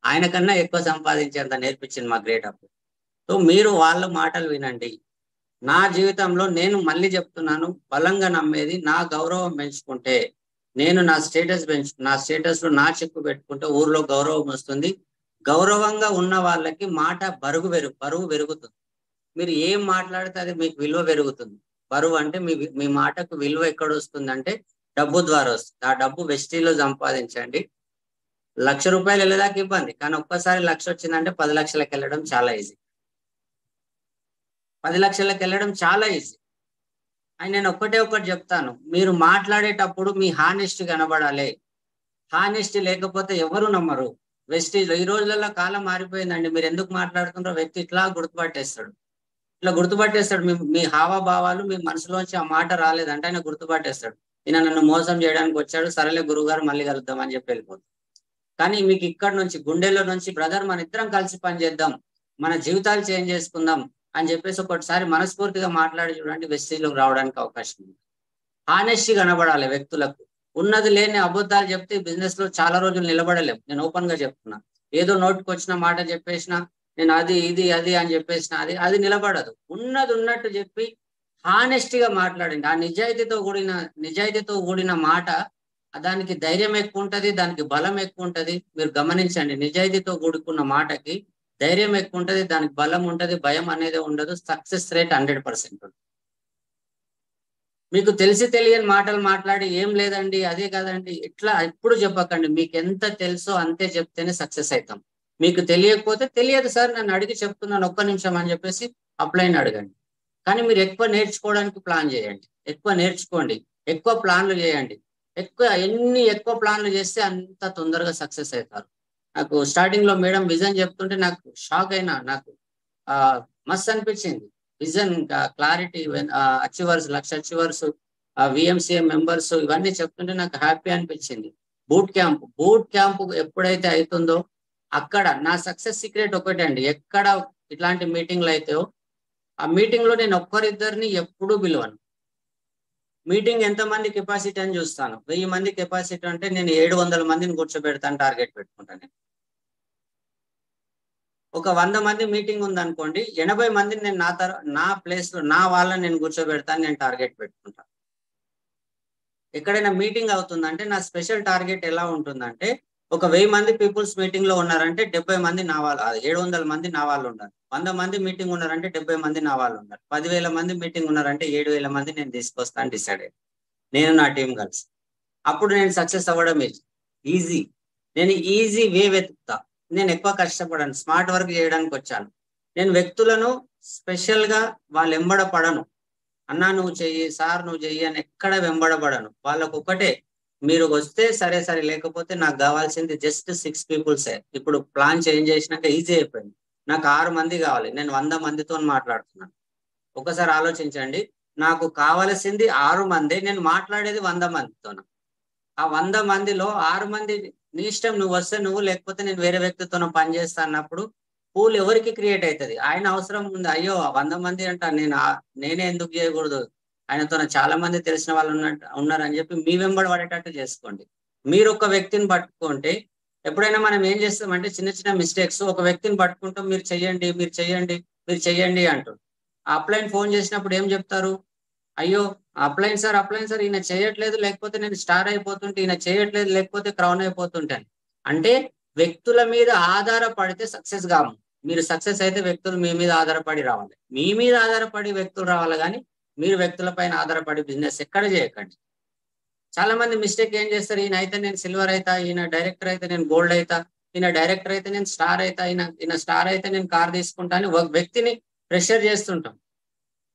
ఆయన కన్నా ఎక్కువ సంపాదించేంత నేర్పించింది మా గ్రేట్ అప్లైన్. సో మీరు వాళ్ళ మాటలు వినండి. నా జీవితంలో నేను మళ్ళీ చెప్తున్నాను, బలంగా నమ్మేది, నా గౌరవం పెంచుకుంటే, నేను నా స్టేటస్ లో నా చెక్కు పెట్టుకుంటే ఊర్లో గౌరవం వస్తుంది. గౌరవంగా ఉన్న వాళ్ళకి మాట బరువు పెరుగుతుంది. మీరు ఏం మాట్లాడితే అది మీకు విలువ పెరుగుతుంది. బరువు అంటే మీ మాటకు విలువ ఎక్కడ వస్తుంది అంటే డబ్బు ద్వారా వస్తుంది. ఆ డబ్బు వెస్టీలో సంపాదించండి. 1,00,000 రూపాయలు వెళ్ళేదాకా ఇబ్బంది, కానీ ఒక్కసారి 1,00,000 వచ్చిందంటే 10 లక్షలకు వెళ్ళడం చాలా ఈజీ. 10 లక్షలకు వెళ్ళడం చాలా ఈజీ. అని నేను ఒకటి చెప్తాను, మీరు మాట్లాడేటప్పుడు మీ హానెస్టీ కనబడాలి. హానెస్టీ లేకపోతే ఎవరు నమ్మరు. వెస్టీజ్ లో ఈ రోజులలో కాలం మారిపోయిందండి. మీరు ఎందుకు మాట్లాడుతున్నారో వ్యక్తి ఇట్లా గుర్తుపట్టేస్తాడు. మీ హావభావాలు, మీ మనసులోంచి ఆ మాట రాలేదంటే ఆయన గుర్తుపట్టేస్తాడు. ఈయన నన్ను మోసం చేయడానికి వచ్చాడు, సరేలే గురువుగారు మళ్ళీ కలుద్దామని చెప్పి వెళ్ళిపోతాం. కానీ మీకు ఇక్కడ నుంచి గుండెల్లో నుంచి బ్రదర్ మన ఇద్దరం కలిసి పని చేద్దాం, మన జీవితాలు చేంజ్ చేసుకుందాం అని చెప్పేసి ఒకటిసారి మనస్ఫూర్తిగా మాట్లాడి చూడండి, వెస్టీజ్లోకి రావడానికి అవకాశం ఉంది. హానెస్టీ కనబడాలి వ్యక్తులకు. ఉన్నది లేని అబద్ధాలు చెప్తే బిజినెస్ లో చాలా రోజులు నిలబడలేం. నేను ఓపెన్ గా చెప్తున్నా. ఏదో నోటికి వచ్చిన మాట చెప్పేసిన, నేను అది ఇది అది అని చెప్పేసిన అది నిలబడదు. ఉన్నది ఉన్నట్టు చెప్పి హానెస్టీగా మాట్లాడండి. ఆ నిజాయితీతో కూడిన మాట, దానికి ధైర్యం ఎక్కువ ఉంటది, దానికి బలం ఎక్కువ ఉంటది. మీరు గమనించండి, నిజాయితీతో కూడుకున్న మాటకి ధైర్యం ఎక్కువ ఉంటది, దానికి బలం ఉంటది, భయం అనేది ఉండదు. సక్సెస్ రేట్ 100% ఉంటుంది. మీకు తెలిసి తెలియని మాటలు మాట్లాడి ఏం లేదండి అదే కదండి ఇట్లా ఎప్పుడు చెప్పకండి. మీకు ఎంత తెలుసో అంతే చెప్తేనే సక్సెస్ అవుతాం. మీకు తెలియకపోతే తెలియదు సార్ నన్ను అడిగి చెప్తున్నాను ఒక్క నిమిషం అని చెప్పేసి అప్లైన్ అడగండి. కానీ మీరు ఎక్కువ నేర్చుకోవడానికి ప్లాన్ చేయండి, ఎక్కువ నేర్చుకోండి, ఎక్కువ ప్లాన్లు చేయండి. ఎన్ని ఎక్కువ ప్లాన్లు చేస్తే అంత తొందరగా సక్సెస్ అవుతారు. నాకు స్టార్టింగ్ లో మేడం విజన్ చెప్తుంటే నాకు షాక్ అయినా, నాకు మస్త్ అనిపించింది. Vision, clarity, achievers, 1,00,000 achievers, VMCM members ఇవన్నీ చెప్తుంటే నాకు హ్యాపీ అనిపించింది. బూట్ క్యాంప్ ఎప్పుడైతే అవుతుందో అక్కడ నా సక్సెస్ సీక్రెట్ ఒకటే అండి. ఎక్కడ ఇట్లాంటి మీటింగ్లు అయితే ఆ మీటింగ్ లో నేను ఒక్కరిద్దరిని ఎప్పుడూ పిలవను. మీటింగ్ ఎంతమంది కెపాసిటీ అని చూస్తాను. 1000 మంది కెపాసిటీ అంటే నేను 700 మందిని కూర్చోబెడతాను, టార్గెట్ పెట్టుకుంటాను. ఒక 100 మంది మీటింగ్ ఉంది అనుకోండి, 80 మందిని నేను నా ప్లేస్ లో నా వాళ్ళని నేను కూర్చోబెడతాను, నేను టార్గెట్ పెట్టుకుంటాను. ఎక్కడైనా మీటింగ్ అవుతుందంటే నా స్పెషల్ టార్గెట్ ఎలా ఉంటుందంటే, ఒక 1000 మంది పీపుల్స్ మీటింగ్ లో ఉన్నారంటే 70 మంది నా వాళ్ళు, 700 మంది నా వాళ్ళు ఉన్నారు. 100 మంది మీటింగ్ ఉన్నారంటే 70 మంది నా వాళ్ళు ఉన్నారు. 10,000 మంది మీటింగ్ ఉన్నారంటే 7,000 మంది నేను తీసుకొస్తాను డిసైడ్ అయ్యి, నేను నా టీం కలిసి. అప్పుడు నేను సక్సెస్ అవ్వడం ఈజీ. నేను ఈజీ వే వెతుకుతా. నేను ఎక్కువ కష్టపడను, స్మార్ట్ వర్క్ చేయడానికి వచ్చాను. నేను వ్యక్తులను స్పెషల్ గా వాళ్ళు వెంబడపడను. అన్నా నువ్వు చెయ్యి, సార్ నువ్వు చెయ్యి అని ఎక్కడ వెంబడపడను. వాళ్ళకు ఒకటే, మీరు వస్తే సరే సరే, లేకపోతే నాకు కావాల్సింది జస్ట్ 6 పీపుల్సే. ఇప్పుడు ప్లాన్ చేంజ్ చేసినాక ఈజీ అయిపోయింది. నాకు 6 మంది కావాలి, నేను 100 మందితో మాట్లాడుతున్నాను. ఒకసారి ఆలోచించండి, నాకు కావలసింది 6 మంది, నేను మాట్లాడేది 100 మందితో. ఆ 100 మందిలో 6 మంది నీ ఇష్టం, నువ్వు వస్తే నువ్వు, లేకపోతే నేను వేరే వ్యక్తితో పనిచేస్తా అన్నప్పుడు పూల్ ఎవరికి క్రియేట్ అవుతుంది? ఆయన అవసరం ఉంది. అయ్యో 100 మంది అంట, నేనే ఎందుకు చేయకూడదు, ఆయనతో చాలా మంది తెలిసిన వాళ్ళు ఉన్నారని చెప్పి మీ వెంబడి పడేటట్టు చేసుకోండి. మీరు ఒక వ్యక్తిని పట్టుకుంటే, ఎప్పుడైనా మనం ఏం చేస్తామంటే చిన్న చిన్న మిస్టేక్స్, ఒక వ్యక్తిని పట్టుకుంటాం, మీరు చెయ్యండి మీరు చెయ్యండి మీరు చెయ్యండి అంటూ. అప్లైన్ ఫోన్ చేసినప్పుడు ఏం చెప్తారు? అయ్యో అప్లైన్ సార్ ఈయన చేయట్లేదు, లేకపోతే నేను స్టార్ అయిపోతుంటే, ఈయన చేయట్లేదు లేకపోతే క్రౌన్ అయిపోతుంటాను. అంటే వ్యక్తుల మీద ఆధారపడితే సక్సెస్ కాము. మీరు సక్సెస్ అయితే వ్యక్తులు మీ మీద ఆధారపడి రావాలి. మీ మీద ఆధారపడి వ్యక్తులు రావాలి, కానీ మీరు వ్యక్తుల పైన ఆధారపడి బిజినెస్ ఎక్కడ చేయకండి. చాలా మంది మిస్టేక్ ఏం చేస్తారు, ఈయన అయితే నేను సిల్వర్ అవుతా, ఈయన డైరెక్టర్ అయితే నేను గోల్డ్ అవుతా, ఈయన డైరెక్టర్ అయితే నేను స్టార్ అవుతా, ఈయన స్టార్ అయితే నేను కార్ తీసుకుంటా అని ఒక వ్యక్తిని ప్రెషర్ చేస్తుంటాం.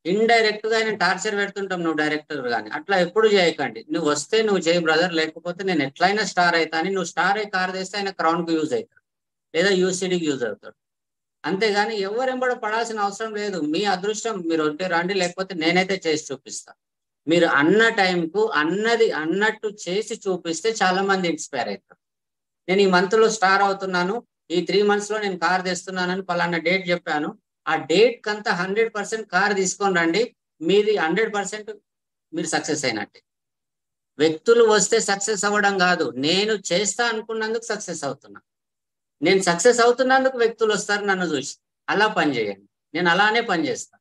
ఇండైరెక్ట్ గా ఆయన టార్చర్ పెడుతుంటాం, నువ్వు డైరెక్టర్ గాని. అట్లా ఎప్పుడు చేయకండి. నువ్వు వస్తే నువ్వు చేయి బ్రదర్, లేకపోతే నేను ఎట్లయినా స్టార్ అవుతా అని. నువ్వు స్టార్ అయి కార్ తెస్తే ఆయన క్రౌన్ కు యూజ్ అవుతాడు, లేదా యూసీడీకి యూజ్ అవుతాడు. అంతేగాని ఎవరెంబడ పడాల్సిన అవసరం లేదు. మీ అదృష్టం, మీరు ఉంటే రండి, లేకపోతే నేనైతే చేసి చూపిస్తా. మీరు అన్న టైంకు అన్నట్టు చేసి చూపిస్తే చాలా మంది ఇన్స్పైర్ అవుతారు. నేను ఈ మంత్ లో స్టార్ అవుతున్నాను, ఈ 3 months లో నేను కార్ తెస్తున్నానని పలానా డేట్ చెప్పాను, ఆ డేట్ కంతా 100% కార్ తీసుకొని రండి, మీది 100% మీరు సక్సెస్ అయినట్టే. వ్యక్తులు వస్తే సక్సెస్ అవ్వడం కాదు, నేను చేస్తా అనుకున్నందుకు సక్సెస్ అవుతున్నా. నేను సక్సెస్ అవుతున్నందుకు వ్యక్తులు వస్తారు నన్ను చూసి. అలా పని చేయండి. నేను అలానే పనిచేస్తా.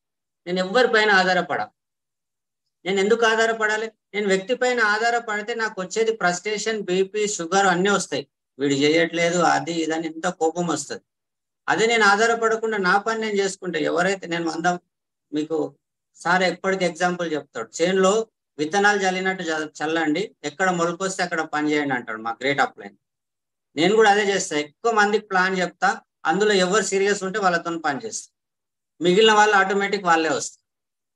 నేను ఎవరిపైన ఆధారపడా. నేను ఎందుకు ఆధారపడాలి? నేను వ్యక్తి పైన ఆధారపడితే నాకు వచ్చేది ఫ్రస్ట్రేషన్, బీపీ, షుగర్ అన్నీ వస్తాయి. వీడు చేయట్లేదు అది ఇదని ఎంత కోపం వస్తుంది. అదే నేను ఆధారపడకుండా నా పని నేను చేసుకుంటే, ఎవరైతే నేను మీకు సార్ ఎప్పటికీ ఎగ్జాంపుల్ చెప్తాడు, చేనులో విత్తనాలు చల్లినట్టు చల్లండి, ఎక్కడ మొలకొస్తే అక్కడ పని చేయండి అంటాడు మా గ్రేట్ అప్లైన్. నేను కూడా అదే చేస్తా. ఎక్కువ మందికి ప్లాన్ చెప్తా, అందులో ఎవరు సీరియస్ ఉంటే వాళ్ళతో పని చేస్తా, మిగిలిన వాళ్ళు ఆటోమేటిక్ వాళ్ళే వస్తారు.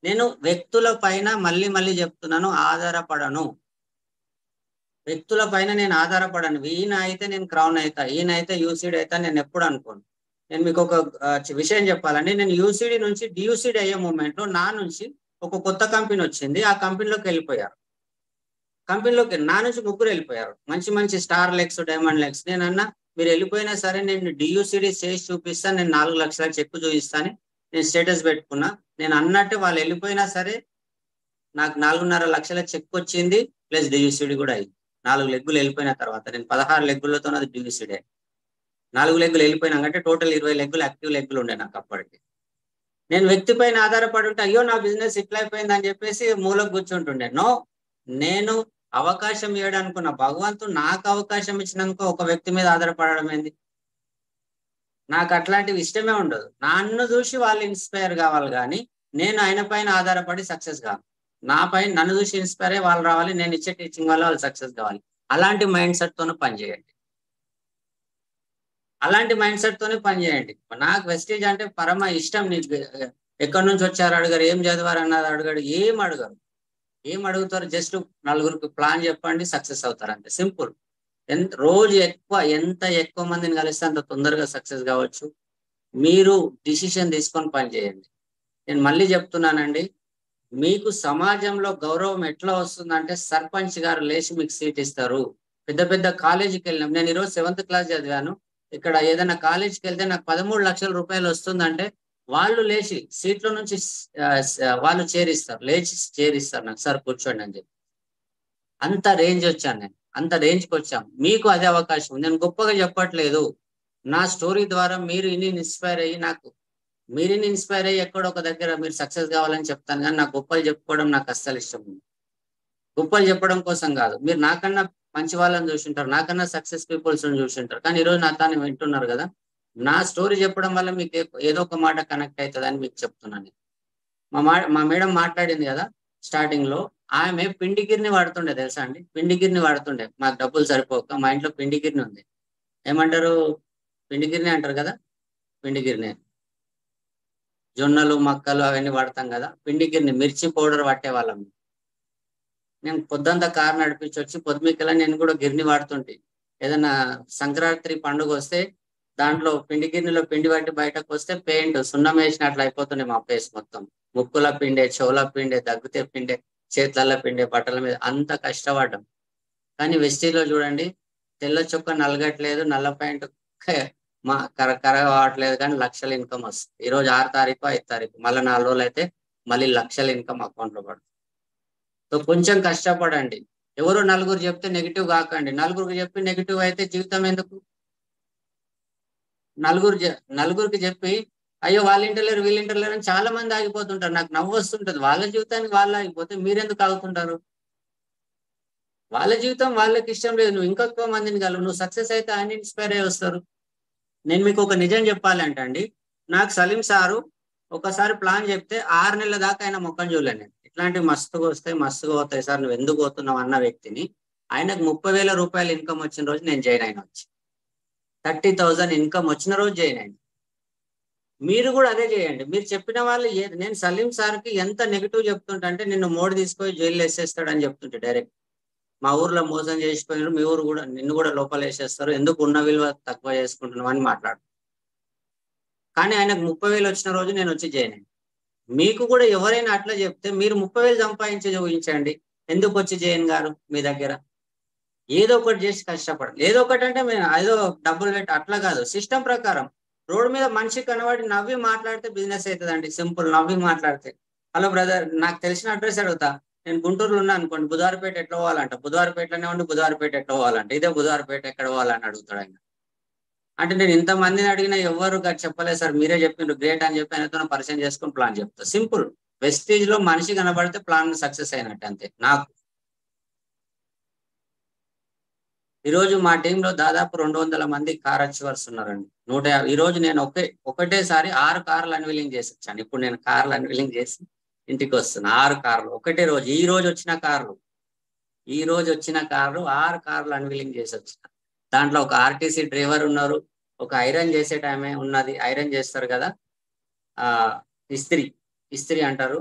నేను వ్యక్తుల పైన మళ్ళీ చెప్తున్నాను, ఆధారపడను. వ్యక్తుల పైన నేను ఆధారపడను. ఈయన అయితే నేను క్రౌన్ అవుతా, ఈయన అయితే యూసీడీ అవుతా నేను ఎప్పుడు అనుకోను. నేను మీకు ఒక విషయం చెప్పాలండి. నేను యూసీడీ నుంచి డియూసీడీ అయ్యే మూమెంట్ లో నా నుంచి ఒక కొత్త కంపెనీ వచ్చింది, ఆ కంపెనీలోకి వెళ్ళిపోయారు. కంపెనీలోకి నా నుంచి ముగ్గురు వెళ్ళిపోయారు, మంచి మంచి స్టార్ లెగ్స్, డైమండ్ లెగ్స్. నేను అన్నా మీరు వెళ్ళిపోయినా సరే నేను డియూసిడి చేసి చూపిస్తాను, నేను 4 లక్షల చెక్కు చూపిస్తాను, నేను స్టేటస్ పెట్టుకున్నా. నేను అన్నట్టు వాళ్ళు వెళ్ళిపోయినా సరే నాకు 4.5 లక్షల చెక్ వచ్చింది, ప్లస్ డియూసిడి కూడా అయింది. 4 లెగ్గులు వెళ్ళిపోయిన తర్వాత నేను 16 లెగ్గులతో అది డియూసిడే. 4 లెగ్గులు వెళ్ళిపోయినాకంటే టోటల్ 20 లెగ్గులు యాక్టివ్ లెగ్గులు ఉండే నాకు అప్పటికి. నేను వ్యక్తి పైన ఆధారపడి ఉంటే అయ్యో నా బిజినెస్ ఇట్లా అయిపోయింది అని చెప్పేసి మూలకు కూర్చుంటుండే. నో, నేను అవకాశం ఇవ్వడం అనుకున్న భగవంతుడు నాకు అవకాశం ఇచ్చినాక ఒక వ్యక్తి మీద ఆధారపడడం ఏంది? నాకు అట్లాంటివి ఇష్టమే ఉండదు. నన్ను చూసి వాళ్ళు ఇన్స్పైర్ కావాలి, కానీ నేను ఆయన పైన ఆధారపడి సక్సెస్ కావాలి. నా పైన నన్ను చూసి ఇన్స్పైర్ అయ్యి వాళ్ళు రావాలి, నేను ఇచ్చే టీచింగ్ వల్ల వాళ్ళు సక్సెస్ కావాలి. అలాంటి మైండ్ సెట్ తోనే పనిచేయండి, అలాంటి మైండ్ సెట్ తోనే పనిచేయండి. నాకు వెస్టేజ్ అంటే పరమ ఇష్టం. నీకు ఎక్కడి నుంచి వచ్చారు అడగారు, ఏం చదివారు అన్నది అడగాడు, ఏం అడగరు. ఏం అడుగుతారు? జస్ట్ నలుగురికి ప్లాన్ చెప్పండి, సక్సెస్ అవుతారు అంతే, సింపుల్. రోజు ఎంత ఎక్కువ మందిని కలిస్తే అంత తొందరగా సక్సెస్ కావచ్చు. మీరు డిసిషన్ తీసుకొని పని చేయండి. నేను మళ్ళీ చెప్తున్నానండి, మీకు సమాజంలో గౌరవం ఎట్లా వస్తుందంటే సర్పంచ్ గారు లేచి మీకు సీట్ ఇస్తారు. పెద్ద పెద్ద కాలేజీకి వెళ్ళినాం. నేను ఈరోజు 7th క్లాస్ చదివాను. ఇక్కడ ఏదైనా కాలేజీకి వెళ్తే నాకు 13 లక్షల రూపాయలు వస్తుందంటే వాళ్ళు లేచి సీట్లో నుంచి వాళ్ళు చేరిస్తారు, లేచి చేరిస్తారు నాకు, సార్ కూర్చోండి అని చెప్పి. అంత రేంజ్ వచ్చాను నేను, అంత రేంజ్కి వచ్చాం. మీకు అదే అవకాశం. నేను గొప్పగా చెప్పట్లేదు, నా స్టోరీ ద్వారా మీరు ఇన్ని ఇన్స్పైర్ అయ్యి ఎక్కడో ఒక దగ్గర మీరు సక్సెస్ కావాలని చెప్తాను. కానీ నాకు గొప్పలు చెప్పుకోవడం నాకు అస్సలు ఇష్టం ఉంది. గొప్పలు చెప్పడం కోసం కాదు. మీరు నాకన్నా మంచి వాళ్ళని చూసింటారు, నాకన్నా సక్సెస్ పీపుల్స్ చూసింటారు, కానీ ఈరోజు నా తాను వింటున్నారు కదా. నా స్టోరీ చెప్పడం వల్ల మీకు ఏదో ఒక మాట కనెక్ట్ అవుతుంది అని మీకు చెప్తున్నాను. మా మేడం మాట్లాడింది కదా స్టార్టింగ్ లో, ఆమె పిండిగిరిని వాడుతుండే తెలుసా అండి? పిండిగిరిని వాడుతుండే. మాకు డబ్బులు సరిపోక మా ఇంట్లో పిండిగిరిని ఉంది. ఏమంటారు? పిండిగిరిని అంటారు కదా, పిండిగిరిని. జొన్నలు మక్కలు అవన్నీ వాడతాం కదా, పిండిగిరిని మిర్చి పౌడర్ పట్టేవాళ్ళం. నేను పొద్దంతా కారు నడిపించి వచ్చి పొద్దుమికలా నేను కూడా గిరిని వాడుతుంటే, ఏదైనా సంక్రాంతి పండుగ వస్తే దాంట్లో పిండిగిరినిలో పిండి పట్టి బయటకు వస్తే పెయింట్ సున్నం వేసినట్లు అయిపోతుండే మా ఫేస్ మొత్తం. ముక్కుల పిండే, చెవుల పిండే, దగ్గుతే పిండే, చేతుల పిండే, బట్టల మీద. అంత కష్టపడ్డాం. కానీ వెస్టీలో చూడండి, తెల్ల చొక్క నలగట్లేదు, నల్ల ప్యాంటు కరగట్లేదు, కానీ లక్షల ఇన్కమ్ వస్తుంది. ఈరోజు 6 తారీఖు 5 తారీఖు, మళ్ళీ 4 రోజులు అయితే మళ్ళీ లక్షల ఇన్కమ్ అకౌంట్ లో పడుతుంది. సో కొంచెం కష్టపడండి. ఎవరు నలుగురు చెప్తే నెగిటివ్ కాకండి. నలుగురికి చెప్పి నెగిటివ్ అయితే జీవితం ఎందుకు? నలుగురికి చెప్పి అయ్యో వాళ్ళ ఇంటర్లేరు వీళ్ళ ఇంటర్లేరు అని చాలా మంది ఆగిపోతుంటారు. నాకు నవ్వు వస్తుంటది. వాళ్ళ జీవితానికి వాళ్ళు ఆగిపోతే మీరెందుకు ఆగుతుంటారు? వాళ్ళ జీవితం వాళ్ళకి ఇష్టం లేదు, నువ్వు ఇంకొక మందిని కలవు. నువ్వు సక్సెస్ అయితే ఆయన ఇన్స్పైర్ అయ్యి వస్తారు. నేను మీకు ఒక నిజం చెప్పాలంటే అండి, నాకు సలీం సారు ఒకసారి ప్లాన్ చెప్తే 6 నెలల దాకా ఆయన మొక్కం చూడలే. నేను ఇట్లాంటివి మస్తుగా వస్తాయి, మస్తుగా పోతాయి సార్, నువ్వు ఎందుకు పోతున్నావు అన్న వ్యక్తిని, ఆయనకు 30,000 రూపాయలు ఇన్కమ్ వచ్చిన రోజు నేను జాయిన్ అయిన. వచ్చి 30,000 ఇన్కమ్ వచ్చిన రోజు జాయిన్ అయింది. మీరు కూడా అదే చేయండి. మీరు చెప్పిన వాళ్ళు నేను సలీం సార్కి ఎంత నెగిటివ్ చెప్తుంటే, నిన్ను మోడీ తీసుకొని జైల్లో వేసేస్తాడని చెప్తుంటే డైరెక్ట్. మా ఊర్లో మోసం చేసిపోయినారు, మీ ఊరు కూడా నిన్ను కూడా లోపల వేసేస్తారు, ఎందుకు ఉన్న విలువ తక్కువ చేసుకుంటున్నావు అని మాట్లాడు. కానీ ఆయనకు 30,000 వచ్చిన రోజు నేను వచ్చి జాయిన్ అయ్యాను. మీకు కూడా ఎవరైనా అట్లా చెప్తే మీరు 30,000 సంపాదించి ఊహించండి, ఎందుకు వచ్చి జాయిన్ గారు మీ దగ్గర? ఏదో ఒకటి చేసి కష్టపడాలి. ఏదో ఒకటి అంటే మేము ఏదో డబ్బులు పెట్టి అట్లా కాదు, సిస్టమ్ ప్రకారం. రోడ్డు మీద మనిషి కనబడి నవ్వి మాట్లాడితే బిజినెస్ అవుతుందండి, సింపుల్. నవ్వి మాట్లాడితే, హలో బ్రదర్ నాకు తెలిసిన అడ్రస్ అడుగుతా, నేను గుంటూరులో ఉన్నా అనుకోండి, బుధవారపేట ఎట్లా పోవాలంట, బుధవారపేటలోనే ఉండి బుధవారపేట ఎట్లా పోవాలంట, ఇదే బుధవారపేట ఎక్కడ పోవాలని అడుగుతాడు ఆయన. అంటే నేను ఇంతమందిని అడిగినా ఎవరు చెప్పలేదు సార్, మీరే చెప్పిండ్రు గ్రేట్ అని చెప్పి ఆయనతో పరిచయం చేసుకుని ప్లాన్ చెప్తా. సింపుల్. వెస్టేజ్ లో మనిషి కనబడితే ప్లాన్ సక్సెస్ అయినట్టు అంతే. నాకు ఈరోజు మా టీంలో దాదాపు 200 మంది కార్ అచీవర్స్ ఉన్నారండి. 150. ఈరోజు నేను ఒకటేసారి 6 కార్లు అన్వీలింగ్ చేసి వచ్చాను. ఇప్పుడు నేను కార్లు అన్వీలింగ్ చేసి ఇంటికి వస్తున్నా. 6 కార్లు ఒకటే రోజు. ఈ రోజు వచ్చిన కార్లు 6 కార్లు అన్వీలింగ్ చేసి వచ్చిన. దాంట్లో ఒక ఆర్టీసీ డ్రైవర్ ఉన్నారు, ఒక ఐరన్ చేసేట ఆమె ఉన్నది, ఐరన్ చేస్తారు కదా, ఇస్త్రీ అంటారు,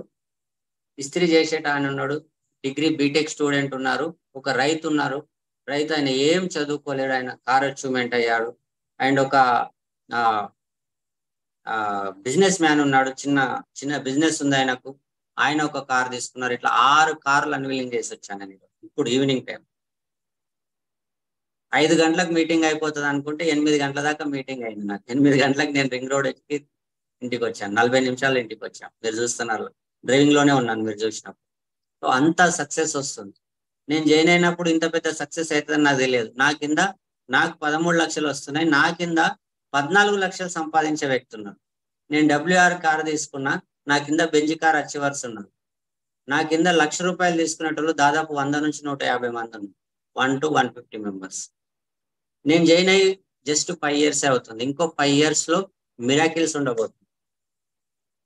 ఇస్త్రీ చేసేట ఆయన ఉన్నాడు, డిగ్రీ బీటెక్ స్టూడెంట్ ఉన్నారు, ఒక రైతు ఉన్నారు. రైతు ఆయన ఏం చదువుకోలేడు, ఆయన కార్ అచీవ్మెంట్ అయ్యాడు. అండ్ ఒక బిజినెస్ మ్యాన్ ఉన్నాడు, చిన్న బిజినెస్ ఉంది ఆయనకు, ఆయన ఒక కార్ తీసుకున్నారు. ఇట్లా 6 కార్లు అన్వీలింగ్ చేసి వచ్చాను నేను. ఇప్పుడు ఈవినింగ్ టైం 5 గంటలకు మీటింగ్ అయిపోతుంది అనుకుంటే 8 గంటల దాకా మీటింగ్ అయింది నాకు. 8 గంటలకు నేను రింగ్ రోడ్ ఎక్కి ఇంటికి వచ్చాను. 40 నిమిషాలు ఇంటికి వచ్చాను. మీరు చూస్తున్నారు, డ్రైవింగ్ లోనే ఉన్నాను మీరు చూసినప్పుడు. సో అంత సక్సెస్ వస్తుంది. నేను జాయిన్ అయినప్పుడు ఇంత పెద్ద సక్సెస్ అవుతుందని నాకు తెలియదు. నాకు 13 లక్షలు వస్తున్నాయి. నా కింద 14 లక్షలు సంపాదించే వ్యక్తి ఉన్నాడు. నేను WR కార్ తీసుకున్నా, నా కింద బెంజ్ కార్ అచీవర్స్ ఉన్నారు. నా కింద ₹1,00,000 తీసుకునేటోళ్ళు దాదాపు 100 నుంచి 150 మంది ఉన్నారు. 1 to 150 మెంబర్స్. నేను జాయిన్ అయ్యి జస్ట్ 5 years అవుతుంది. ఇంకో 5 years లో మిరాకిల్స్ ఉండబోతుంది.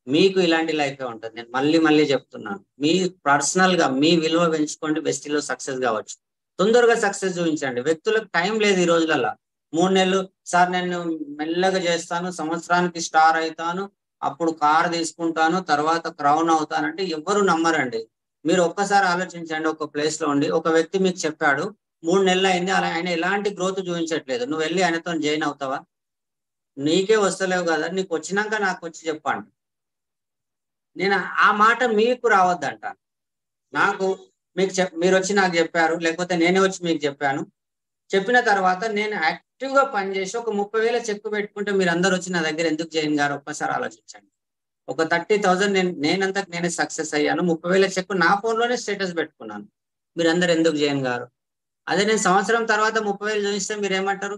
మీకు ఇలాంటి లైఫే ఉంటుంది. నేను మళ్ళీ చెప్తున్నాను, మీ పర్సనల్ గా మీ విలువ పెంచుకోండి, బెస్టీలో సక్సెస్ కావచ్చు. తొందరగా సక్సెస్ చూపించండి. వ్యక్తులకు టైం లేదు ఈ రోజులలో. 3 నెలలు సార్ నేను మెల్లగా చేస్తాను, సంవత్సరానికి స్టార్ అవుతాను, అప్పుడు కార్ తీసుకుంటాను, తర్వాత క్రౌన్ అవుతానంటే ఎవ్వరు నమ్మరండి. మీరు ఒక్కసారి ఆలోచించండి. ఒక ప్లేస్ లో ఉండి ఒక వ్యక్తి మీకు చెప్పాడు, 3 నెలలు అయింది, అలా ఆయన ఎలాంటి గ్రోత్ చూపించట్లేదు. నువ్వు వెళ్ళి ఆయనతో జాయిన్ అవుతావా? నీకే వస్తలేవు కదా, నీకు వచ్చినాక నాకు వచ్చి చెప్పండి. నేను ఆ మాట మీకు రావద్దంటాను. నాకు మీరు వచ్చి నాకు చెప్పారు, లేకపోతే నేనే వచ్చి మీకు చెప్పాను. చెప్పిన తర్వాత నేను యాక్టివ్గా పనిచేసి ఒక 30,000 చెక్ పెట్టుకుంటే మీరు అందరు వచ్చి నా దగ్గర ఎందుకు జాయిన్ గారు? ఒక్కసారి ఆలోచించండి. ఒక 30,000 నేనంతకు నేనే సక్సెస్ అయ్యాను. 30,000 చెక్ నా ఫోన్లోనే స్టేటస్ పెట్టుకున్నాను. మీరు అందరు ఎందుకు జాయిన్ గారు? అదే నేను సంవత్సరం తర్వాత 30,000 చూపిస్తే మీరు ఏమంటారు?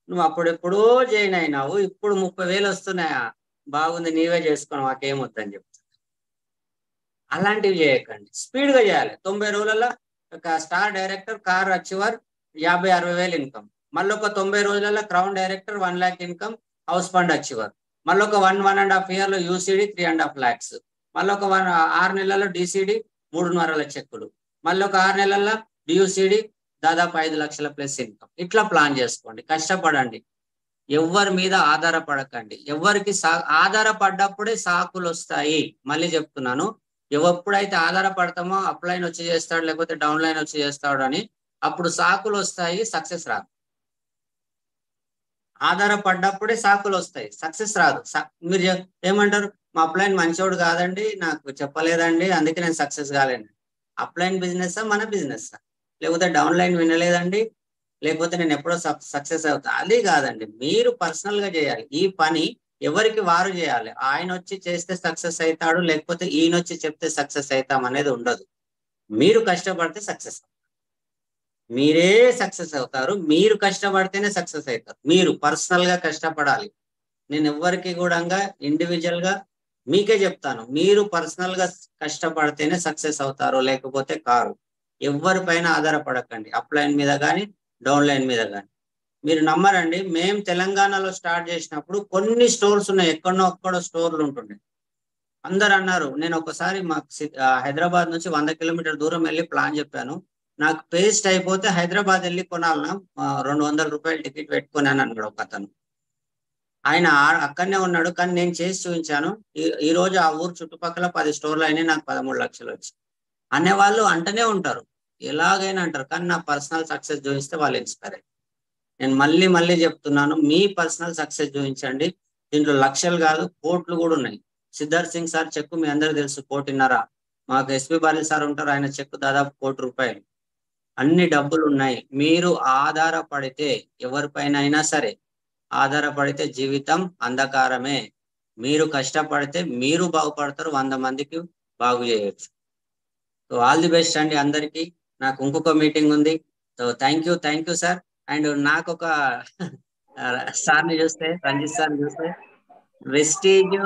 నువ్వు అప్పుడెప్పుడో జాయిన్ అయినావు, ఇప్పుడు 30,000 వస్తున్నాయా? బాగుంది, నీవే చేసుకోను, మాకేమొద్దని చెప్తాను. అలాంటివి చేయకండి, స్పీడ్ గా చేయాలి. 90 రోజులలో ఒక స్టార్ డైరెక్టర్, కార్ అచీవర్ 50-60 వేలు ఇన్కమ్. మళ్ళీ ఒక 90 రోజులలో crown director 1 lakh income, house fund achiever. మళ్ళీ ఒక 1.5 year లో UCD 3.5 lakhs. మళ్ళీ ఒక 6 నెలల్లో DCD 3.5 చెక్కులు. మళ్ళీ ఒక 6 నెలల్లో DUCD దాదాపు 5 లక్షల ప్లస్ ఇన్కమ్. ఇట్లా ప్లాన్ చేసుకోండి, కష్టపడండి, ఎవరి మీద ఆధారపడకండి. ఎవరికి ఆధారపడ్డప్పుడే సాకులు వస్తాయి. మళ్ళీ చెప్తున్నాను, ఎప్పుడైతే ఆధారపడతామో అప్లైన్ వచ్చి చేస్తాడు, లేకపోతే డౌన్ లైన్ వచ్చి చేస్తాడు అని, అప్పుడు సాకులు వస్తాయి, సక్సెస్ రాదు. ఆధారపడ్డప్పుడే సాకులు వస్తాయి, సక్సెస్ రాదు. మీరు ఏమంటారు? మా అప్లైన్ మంచోడు కాదండి, నాకు చెప్పలేదండి, అందుకే నేను సక్సెస్ కాలేను. అప్లైన్ బిజినెస్ మన బిజినెస్, లేకపోతే డౌన్ లైన్ వినలేదండి, లేకపోతే నేను ఎప్పుడో సక్సెస్ అవుతా, అది కాదండి. మీరు పర్సనల్ గా చేయాలి ఈ పని. ఎవరికి వారు చేయాలి. ఆయన వచ్చి చేస్తే సక్సెస్ అవుతాడు, లేకపోతే ఈయన వచ్చి చెప్తే సక్సెస్ అవుతాం అనేది ఉండదు. మీరు కష్టపడితే సక్సెస్, మీరే సక్సెస్ అవుతారు. మీరు కష్టపడితేనే సక్సెస్ అవుతారు. మీరు పర్సనల్ గా కష్టపడాలి. నేను ఎవరికి కూడా ఇండివిజువల్ గా మీకే చెప్తాను, మీరు పర్సనల్ గా కష్టపడితేనే సక్సెస్ అవుతారు, లేకపోతే కారు. ఎవరిపైన ఆధారపడకండి, అప్లైన్ మీద కానీ డౌన్ లైన్ మీద కానీ. మీరు నమ్మరండి, మేము తెలంగాణలో స్టార్ట్ చేసినప్పుడు కొన్ని స్టోర్స్ ఉన్నాయి, ఎక్కడో స్టోర్లు ఉంటుండే. అందరు అన్నారు. నేను ఒకసారి మాకు హైదరాబాద్ నుంచి 100 కిలోమీటర్ దూరం వెళ్ళి ప్లాన్ చెప్పాను. నాకు పేస్ట్ అయిపోతే హైదరాబాద్ వెళ్ళి కొనాలన్నా, ₹200 టికెట్ పెట్టుకుని అని అన్నాడు ఒక అతను. ఆయన అక్కడనే ఉన్నాడు, కానీ నేను చేసి చూపించాను. ఈ రోజు ఆ ఊరు చుట్టుపక్కల 10 స్టోర్లు అయినాయి, నాకు 13 లక్షలు వచ్చి. అనేవాళ్ళు అంటనే ఉంటారు, ఎలాగైనా అంటారు, కానీ నా పర్సనల్ సక్సెస్ చూపిస్తే వాళ్ళు ఇన్స్పైర్ అయ్యారు. నేను మళ్ళీ చెప్తున్నాను, మీ పర్సనల్ సక్సెస్ చూపించండి. దీంట్లో లక్షలు కాదు, కోట్లు కూడా ఉన్నాయి. సిద్ధార్థ్ సింగ్ సార్ చెక్కు మీ అందరూ తెలుసు, 1.5 కోటి. మాకు ఎస్పీ బాలి సార్ ఉంటారు, ఆయన చెక్కు దాదాపు ₹1 కోటి. అన్ని డబ్బులు ఉన్నాయి. మీరు ఆధారపడితే, ఎవరిపైన అయినా సరే ఆధారపడితే జీవితం అంధకారమే. మీరు కష్టపడితే మీరు బాగుపడతారు, 100 మందికి బాగు చేయొచ్చు. సో ఆల్ ది బెస్ట్ అండి అందరికీ. నాకు ఇంకొక మీటింగ్ ఉంది. So thank you sir. And నాకు ఒక సార్ని చూస్తే, రంజిత్ సార్ని చూస్తే, వెస్టీజ్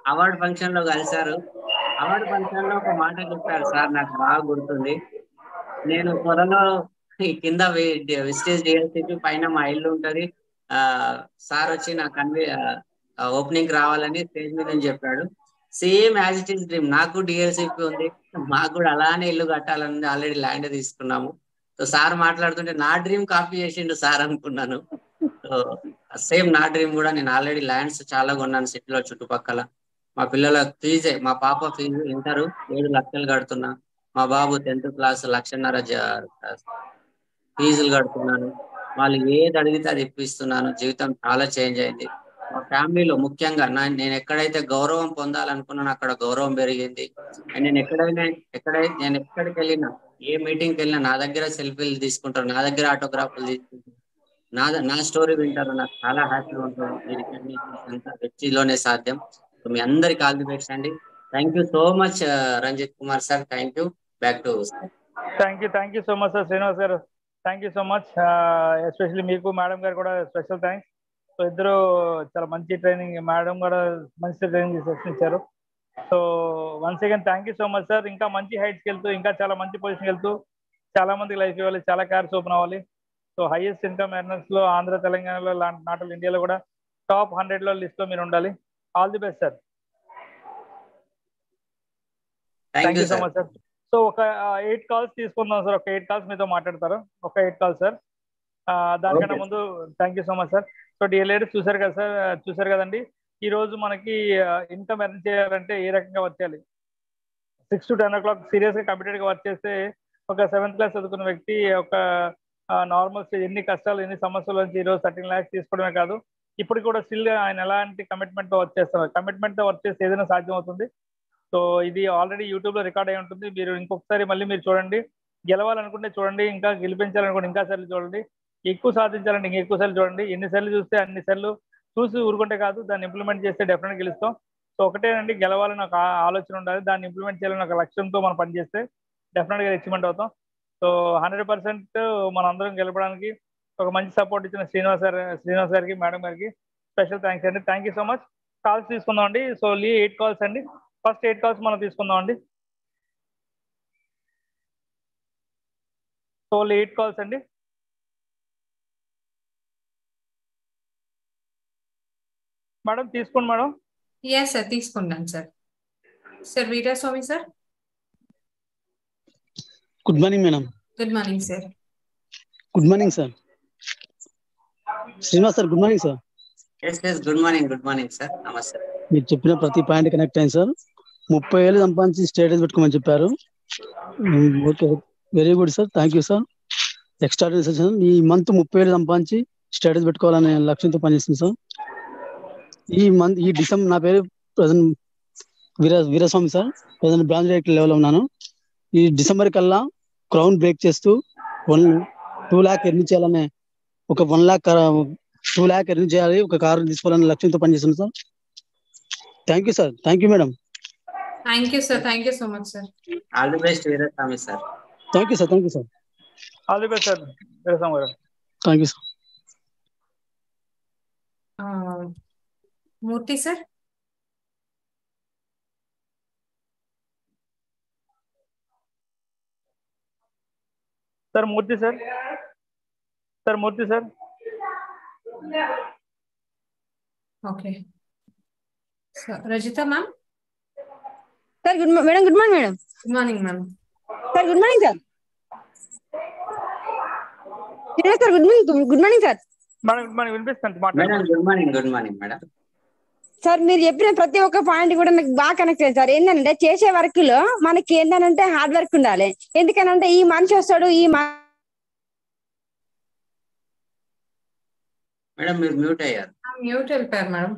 అవార్డ్ ఫంక్షన్ లో కలిశారు. అవార్డు ఫంక్షన్ లో ఒక మాట చెప్పారు సార్, నాకు బాగా గుర్తుంది. నేను త్వరలో ఈ కింద వెస్టేజ్ డిఎల్సిపి పైన మా ఇల్లు ఉంటది, సార్ వచ్చి నా ఓపెనింగ్ రావాలని స్టేజ్ మీద చెప్పాడు. Same as it is dream. నాకు డిఎల్సిపి ఉంది, మాకు కూడా అలానే ఇల్లు కట్టాలని, ఆల్రెడీ ల్యాండ్ తీసుకున్నాము. సో సార్ మాట్లాడుతుంటే నా డ్రీమ్ కాపీ చేసిండు సార్ అనుకున్నాను. సో సేమ్ నా డ్రీమ్ కూడా, నేను ఆల్రెడీ ల్యాండ్స్ చాలా కొన్నాను సిటీలో చుట్టుపక్కల. మా పిల్లల ఫీజే, మా పాప ఫీజు ఇంటరు 7 లక్షలు కడుతున్నా, మా బాబు 10th క్లాస్ 1,50,000 ఫీజులు కడుతున్నాను. వాళ్ళు ఏది అడిగితే అది ఇప్పిస్తున్నాను. జీవితం చాలా చేంజ్ అయింది. మా ఫ్యామిలీలో ముఖ్యంగా నేను ఎక్కడైతే గౌరవం పొందాలనుకున్నానో అక్కడ గౌరవం పెరిగింది. అండ్ నేను ఎక్కడికి వెళ్ళినా ఏ మీటింగ్కి వెళ్ళినా నా దగ్గర సెల్ఫీలు తీసుకుంటారు, నా దగ్గర ఆటోగ్రాఫ్లు తీసుకుంటారు, నా స్టోరీ వింటారు. నాకు చాలా హ్యాపీగా ఉంటుంది. ఈ రికగ్నిషన్స్ అంతా వెబ్సీలోనే సాధ్యం. సో మీ అందరికి ఆల్ ది బెస్ట్ అండి. Thank you so much Ranjith Kumar sir. Thank you. Back to thank you so much sir. Srinivas గారు thank you so much. Especially మీకు మేడం గారు కూడా స్పెషల్ థ్యాంక్స్. సో ఇద్దరు చాలా మంచి ట్రైనింగ్, మేడం కూడా మంచి ట్రైనింగ్ సెషన్ ఇచ్చారు. So once again thank you so much sir. ఇంకా మంచి హైట్స్కి వెళ్తూ, ఇంకా చాలా మంచి పొజిషన్కి వెళ్తూ, చాలా మందికి లైఫ్ ఇవ్వాలి, చాలా కార్స్ ఓపెన్ అవ్వాలి. సో హైయెస్ట్ ఇన్కమ్ ఎర్నర్స్ లో ఆంధ్ర, తెలంగాణలో, నాట్ ఓన్లీ ఇండియాలో కూడా టాప్ 100 లో లిస్ట్ లో మీరు ఉండాలి. All the best sir. Thank you so much sir. So ఒక 8 కాల్స్ తీసుకుందాం సార్. ఒక 8 కాల్స్ మీతో మాట్లాడతారు. ఒక 8 కాల్స్ సార్. దానికన్నా ముందు thank you so much sir. So dear ladies, చూసారు కదా సార్, చూసారు కదండి. ఈ రోజు మనకి ఇన్కమ్ ఎర్న్ చేయాలంటే ఏ రకంగా వర్క్ చేయాలి. 6 to 10 o'clock సీరియస్ గా కమిటెడ్ గా వర్క్ చేస్తే ఒక 7th క్లాస్ చదువుకున్న వ్యక్తి ఒక నార్మల్ స్టేజ్ ఎన్ని కష్టాలు, ఎన్ని సమస్యల నుంచి ఈ రోజు 13 lakhs తీసుకోవడమే కాదు, ఇప్పుడు కూడా స్టిల్ ఆయన ఎలాంటి కమిట్మెంట్ తో వర్క్ చేస్తున్నారు. కమిట్మెంట్ తో వర్క్ చేస్తే ఏదైనా సాధ్యం అవుతుంది. సో ఇది ఆల్రెడీ యూట్యూబ్ లో రికార్డ్ అయి ఉంటుంది. మీరు ఇంకొకసారి మళ్ళీ మీరు చూడండి. గెలవాలనుకుంటే చూడండి, ఇంకా గెలిపించాలనుకుంటే ఇంకా సార్లు చూడండి, ఎక్కువ సాధించాలంటే ఇంకా ఎక్కువ సార్లు చూడండి. ఎన్నిసార్లు చూస్తే అన్నిసార్లు చూసి ఊరుకుంటే కాదు, దాన్ని ఇంప్లిమెంట్ చేస్తే డెఫినెట్ గెలుస్తాం. సో ఒకటేనండి, గెలవాలని ఒక ఆలోచన ఉండాలి, దాన్ని ఇంప్లిమెంట్ చేయాలని ఒక లక్ష్యంతో మనం పనిచేస్తే డెఫినెట్ గా అచీవ్మెంట్ అవుతాం. సో 100% మనం అందరం గెలపడానికి ఒక మంచి సపోర్ట్ ఇచ్చిన శ్రీనివాస్ గారికి, మేడం గారికి స్పెషల్ థ్యాంక్స్ అండి. Thank you so much. Calls తీసుకుందాం అండి. సో 8 కాల్స్ అండి. ఫస్ట్ 8 కాల్స్ మనం తీసుకుందాం అండి. సో 8 కాల్స్ అండి. మేడం తీసుకోండి మేడం. ఎస్ సార్, తీసుకుంటాను sir. Sir Veeraswamy sir. Good morning madam. Good morning sir. Good morning sir. Srinivas sir, good morning sir. Good morning sir. నమస్తే. మీరు చెప్పిన ప్రతి పాయింట్ కనెక్ట్ అయింది సార్. 30,000 సంపాదించి స్టేటస్ పెట్టుకోమని చెప్పారు. Okay, very good sir. Thank you sir. Extraordinary session. ఈ month 30,000 సంపాదించి స్టేటస్ పెట్టుకోవాలనే లక్ష్యంతో పనిచేస్తుంది సార్. ఈ డిసెంబర్, నా పేరు present Veeraswamy sir. Present branch director level ఉన్నాను. ఈ డిసెంబర్ కల్లా క్రౌన్ బ్రేక్ చేస్తూ 2 lakh ఎర్న్ చేయాలనే, ఒక 2 lakh ఎర్న్ చేయాలి, ఒక కారు తీసుకోవాలనే లక్ష్యంతో పనిచేస్తున్నాను sir. Thank you sir. Thank you madam. Thank you sir. Thank you so much sir. All the best Veeraswamy sir. Thank you sir. Thank you sir. All the best sir Veeraswamy గారు. Thank you sir. Murthy sir. Sir Murthy sir. Sir Murthy sir. Okay. Rajitha ma'am. Sir madam. Good morning madam. Good morning ma'am. Sir good morning sir. Sir good morning sir. Madam good morning. వినిపిస్తుంది. Good morning madam. Sir మీరు చెప్పిన ప్రతి ఒక్క point కూడా నాకు బాగా connect అయ్యింది sir. ఏంటంటే చేసే వర్క్ లో మనకి ఏంటంటే హార్డ్ వర్క్ ఉండాలి. ఎందుకనంటే ఈ మనిషి వస్తాడు, మేడం మీరు మ్యూట్ అయ్యారు. మ్యూట్ వెళ్ళిపోయారు మేడం.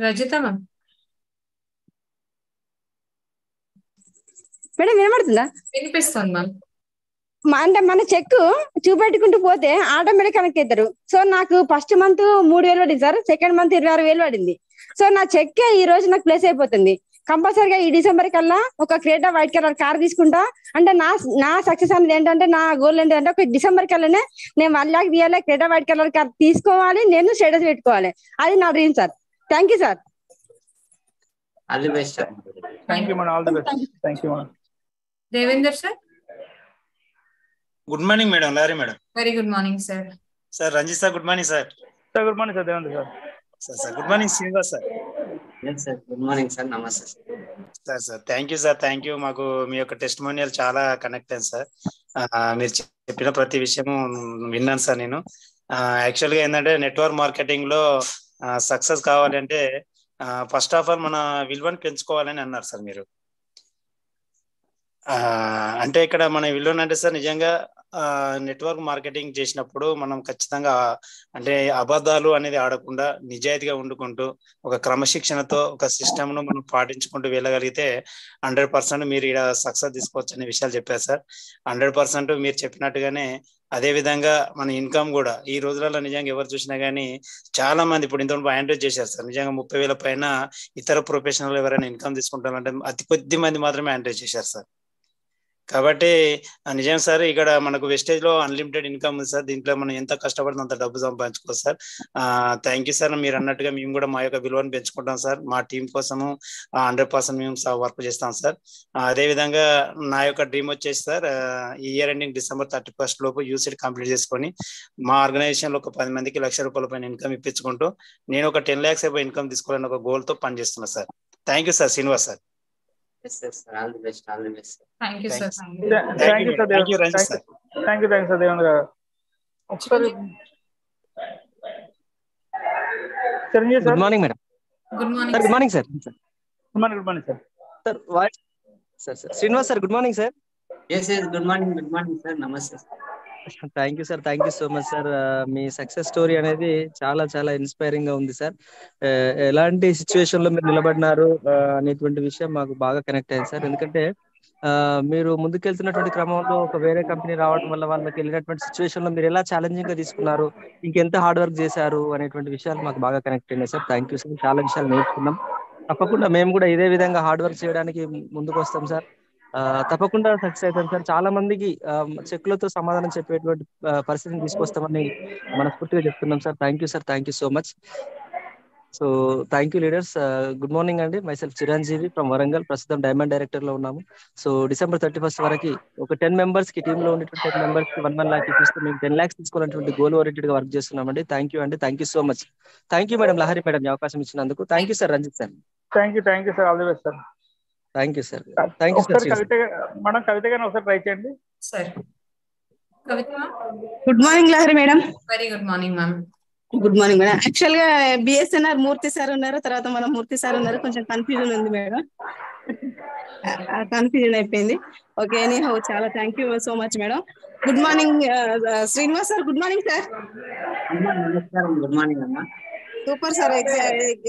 రజిత మ్యామ్. మేడం వినబడుతుందా? వినిపిస్తుంది మ్యామ్. అంటే మన చెక్ చూపెట్టుకుంటూ పోతే ఆటోమేటిక్ కనెక్ట్ అవుతారు. సో నాకు ఫస్ట్ మంత్ 3,000 పడింది సార్. సెకండ్ మంత్ 26,000 పడింది. సో నా చెక్ ఈ రోజు నాకు ప్లేస్ అయిపోతుంది. కంపల్సరిగా ఈ డిసెంబర్ కల్లా ఒక క్రేటా వైట్ కలర్ కార్ తీసుకుంటా. అంటే నా సక్సెస్ అనేది ఏంటంటే, నా గోల్ ఏంటంటే ఒక డిసెంబర్ కల్లానే నేను 1 lakh తీయాలి, క్రేటా వైట్ కలర్ కార్ తీసుకోవాలి, నేను స్టేటస్ పెట్టుకోవాలి. అది నా dream sir. Thank you sir. All the best sir. Thank you madam. All the best. Thank you madam. Devender sir. Good morning madam. లారీ madam. Very good morning sir. Sir Ranjith sir, good morning sir. Sir good morning sir. Devendra sir. Sir good morning Srinivas sir. Good morning sir. నమస్తే sir. Thank you sir. Thank you. మాకు మీ యొక్క testimonial చాలా connect అయింది sir. మీరు చెప్పిన ప్రతి విషయము విన్నాను సార్. నేను యాక్చువల్గా ఏంటంటే, నెట్వర్క్ మార్కెటింగ్ లో సక్సెస్ కావాలంటే ఫస్ట్ ఆఫ్ ఆల్ మన విలువను పెంచుకోవాలని అన్నారు సార్ మీరు. అంటే ఇక్కడ మన విలువను అంటే సార్ నిజంగా నెట్వర్క్ మార్కెటింగ్ చేసినప్పుడు మనం ఖచ్చితంగా అంటే అబద్ధాలు అనేది ఆడకుండా నిజాయితీగా వండుకుంటూ ఒక క్రమశిక్షణతో ఒక సిస్టమ్ ను మనం పాటించుకుంటూ వెళ్ళగలిగితే 100% మీరు ఇక్కడ సక్సెస్ తీసుకోవచ్చు అనే విషయాలు చెప్పారు సార్. 100% మీరు చెప్పినట్టుగానే అదే విధంగా మన ఇన్కమ్ కూడా ఈ రోజులలో నిజంగా ఎవరు చూసినా గానీ చాలా మంది ఇప్పుడు ఇంత ఆండ్రాయిడ్ చేశారు సార్. నిజంగా 30,000 పైన ఇతర ప్రొఫెషనల్ ఎవరైనా ఇన్కమ్ తీసుకుంటారంటే అతి కొద్ది మంది మాత్రమే ఆండ్రాయిడ్ చేశారు సార్. కాబట్టి నిజం సార్, ఇక్కడ మనకు వెస్టేజ్ లో అన్లిమిటెడ్ ఇన్కమ్ ఉంది సార్. దీంట్లో మనం ఎంత కష్టపడితే అంత డబ్బు సంపాదించుకోవచ్చు సార్. Thank you sir. మీరు అన్నట్టుగా మేము కూడా మా యొక్క విలువను పెంచుకుంటాం సార్. మా టీం కోసము 100% మేము వర్క్ చేస్తాం సార్. అదే విధంగా నా యొక్క డ్రీమ్ వచ్చేసి సార్, ఈ ఇయర్ ఎండింగ్ December 31 లోపు యూసీడీ కంప్లీట్ చేసుకొని మా ఆర్గనైజేషన్ లో ఒక 10 మందికి ₹1,00,000 పైన ఇన్కమ్ ఇప్పించుకుంటూ నేను ఒక 10 lakhs అబౌవ్ ఇన్కమ్ తీసుకోవాలని ఒక గోల్ తో పనిచేస్తున్నా sir. Thank you sir. Srinivas sir. All the best. Thank you sir. Thank you sir. Thank you sir Devan గారు. ఒకసారి Chiranjeevi sir. Good morning madam. Good morning sir. Good morning sir. Good morning sir. Sir sir Srinivas sir, good morning sir. Good morning sir. నమస్తే sir. Thank you sir. Thank you so much sir. మీ success story అనేది చాలా చాలా inspiring గా ఉంది sir. ఎలాంటి situation లో మీరు నిలబడినారు అనేటువంటి విషయం మాకు బాగా కనెక్ట్ అయింది సార్. ఎందుకంటే మీరు ముందుకెళ్తున్నటువంటి క్రమంలో ఒక వేరే కంపెనీ రావడం వల్ల వాళ్ళకి వెళ్ళినటువంటి సిచ్యువేషన్ లో మీరు ఎలా ఛాలెంజింగ్ గా తీసుకున్నారు, ఇంకెంత హార్డ్ వర్క్ చేశారు అనేటువంటి విషయాలు మాకు బాగా కనెక్ట్ అయినాయి సార్. Thank you sir. చాలా విషయాలు నేర్చుకున్నాం. తప్పకుండా మేము కూడా ఇదే విధంగా హార్డ్ వర్క్ చేయడానికి ముందుకు వస్తాం సార్. తప్పకుండా సక్సెస్ అవుతాం సార్. చాలా మందికి చెక్కులతో సమాధానం చెప్పేటువంటి పరిస్థితిని తీసుకొస్తామని మనస్ఫూర్తిగా చెప్తున్నాం sir. Thank you sir. Thank you so much. So thank you leaders. Good morning అండి. Myself Chiranjeevi from Warangal. ప్రస్తుతం డైమండ్ డైరెక్టర్ లో ఉన్నాము. సో December 31 వరకు ఒక 10 members కి టీమ్ లో ఉండేటువంటి 10 members కి 1 lakh ఇప్పిస్తూ మేము 10 lakhs తీసుకోవాలనేటువంటి గోల్ ఓరియంటెడ్ గా వర్క్ చేస్తున్నామండి. థ్యాంక్ యూ అండి. Thank you so much. Thank you madam Lahari madam ఈ అవకాశం ఇచ్చినందుకు. Thank you sir. Ranjith sir. Thank you sir. All the best sir. Thank you sir. Thank you sir. Kavitha గారిని ఒకసారి try చేయండి sir. Kavitha. Good morning Lahari madam. Very good morning ma'am. Good morning madam. Actual గా BSNR Murthy sir ఉన్నారు, తర్వాత మన మూర్తి sir ఉన్నారు. కొంచెం confusion ఉంది మేడం, కన్ఫ్యూజన్ అయిపోయింది. ఓకే, ఎనీ హౌ చాలా thank you so much madam. Good morning Srinivas sir. Good morning sir. Good morning అమ్మా. Super sir.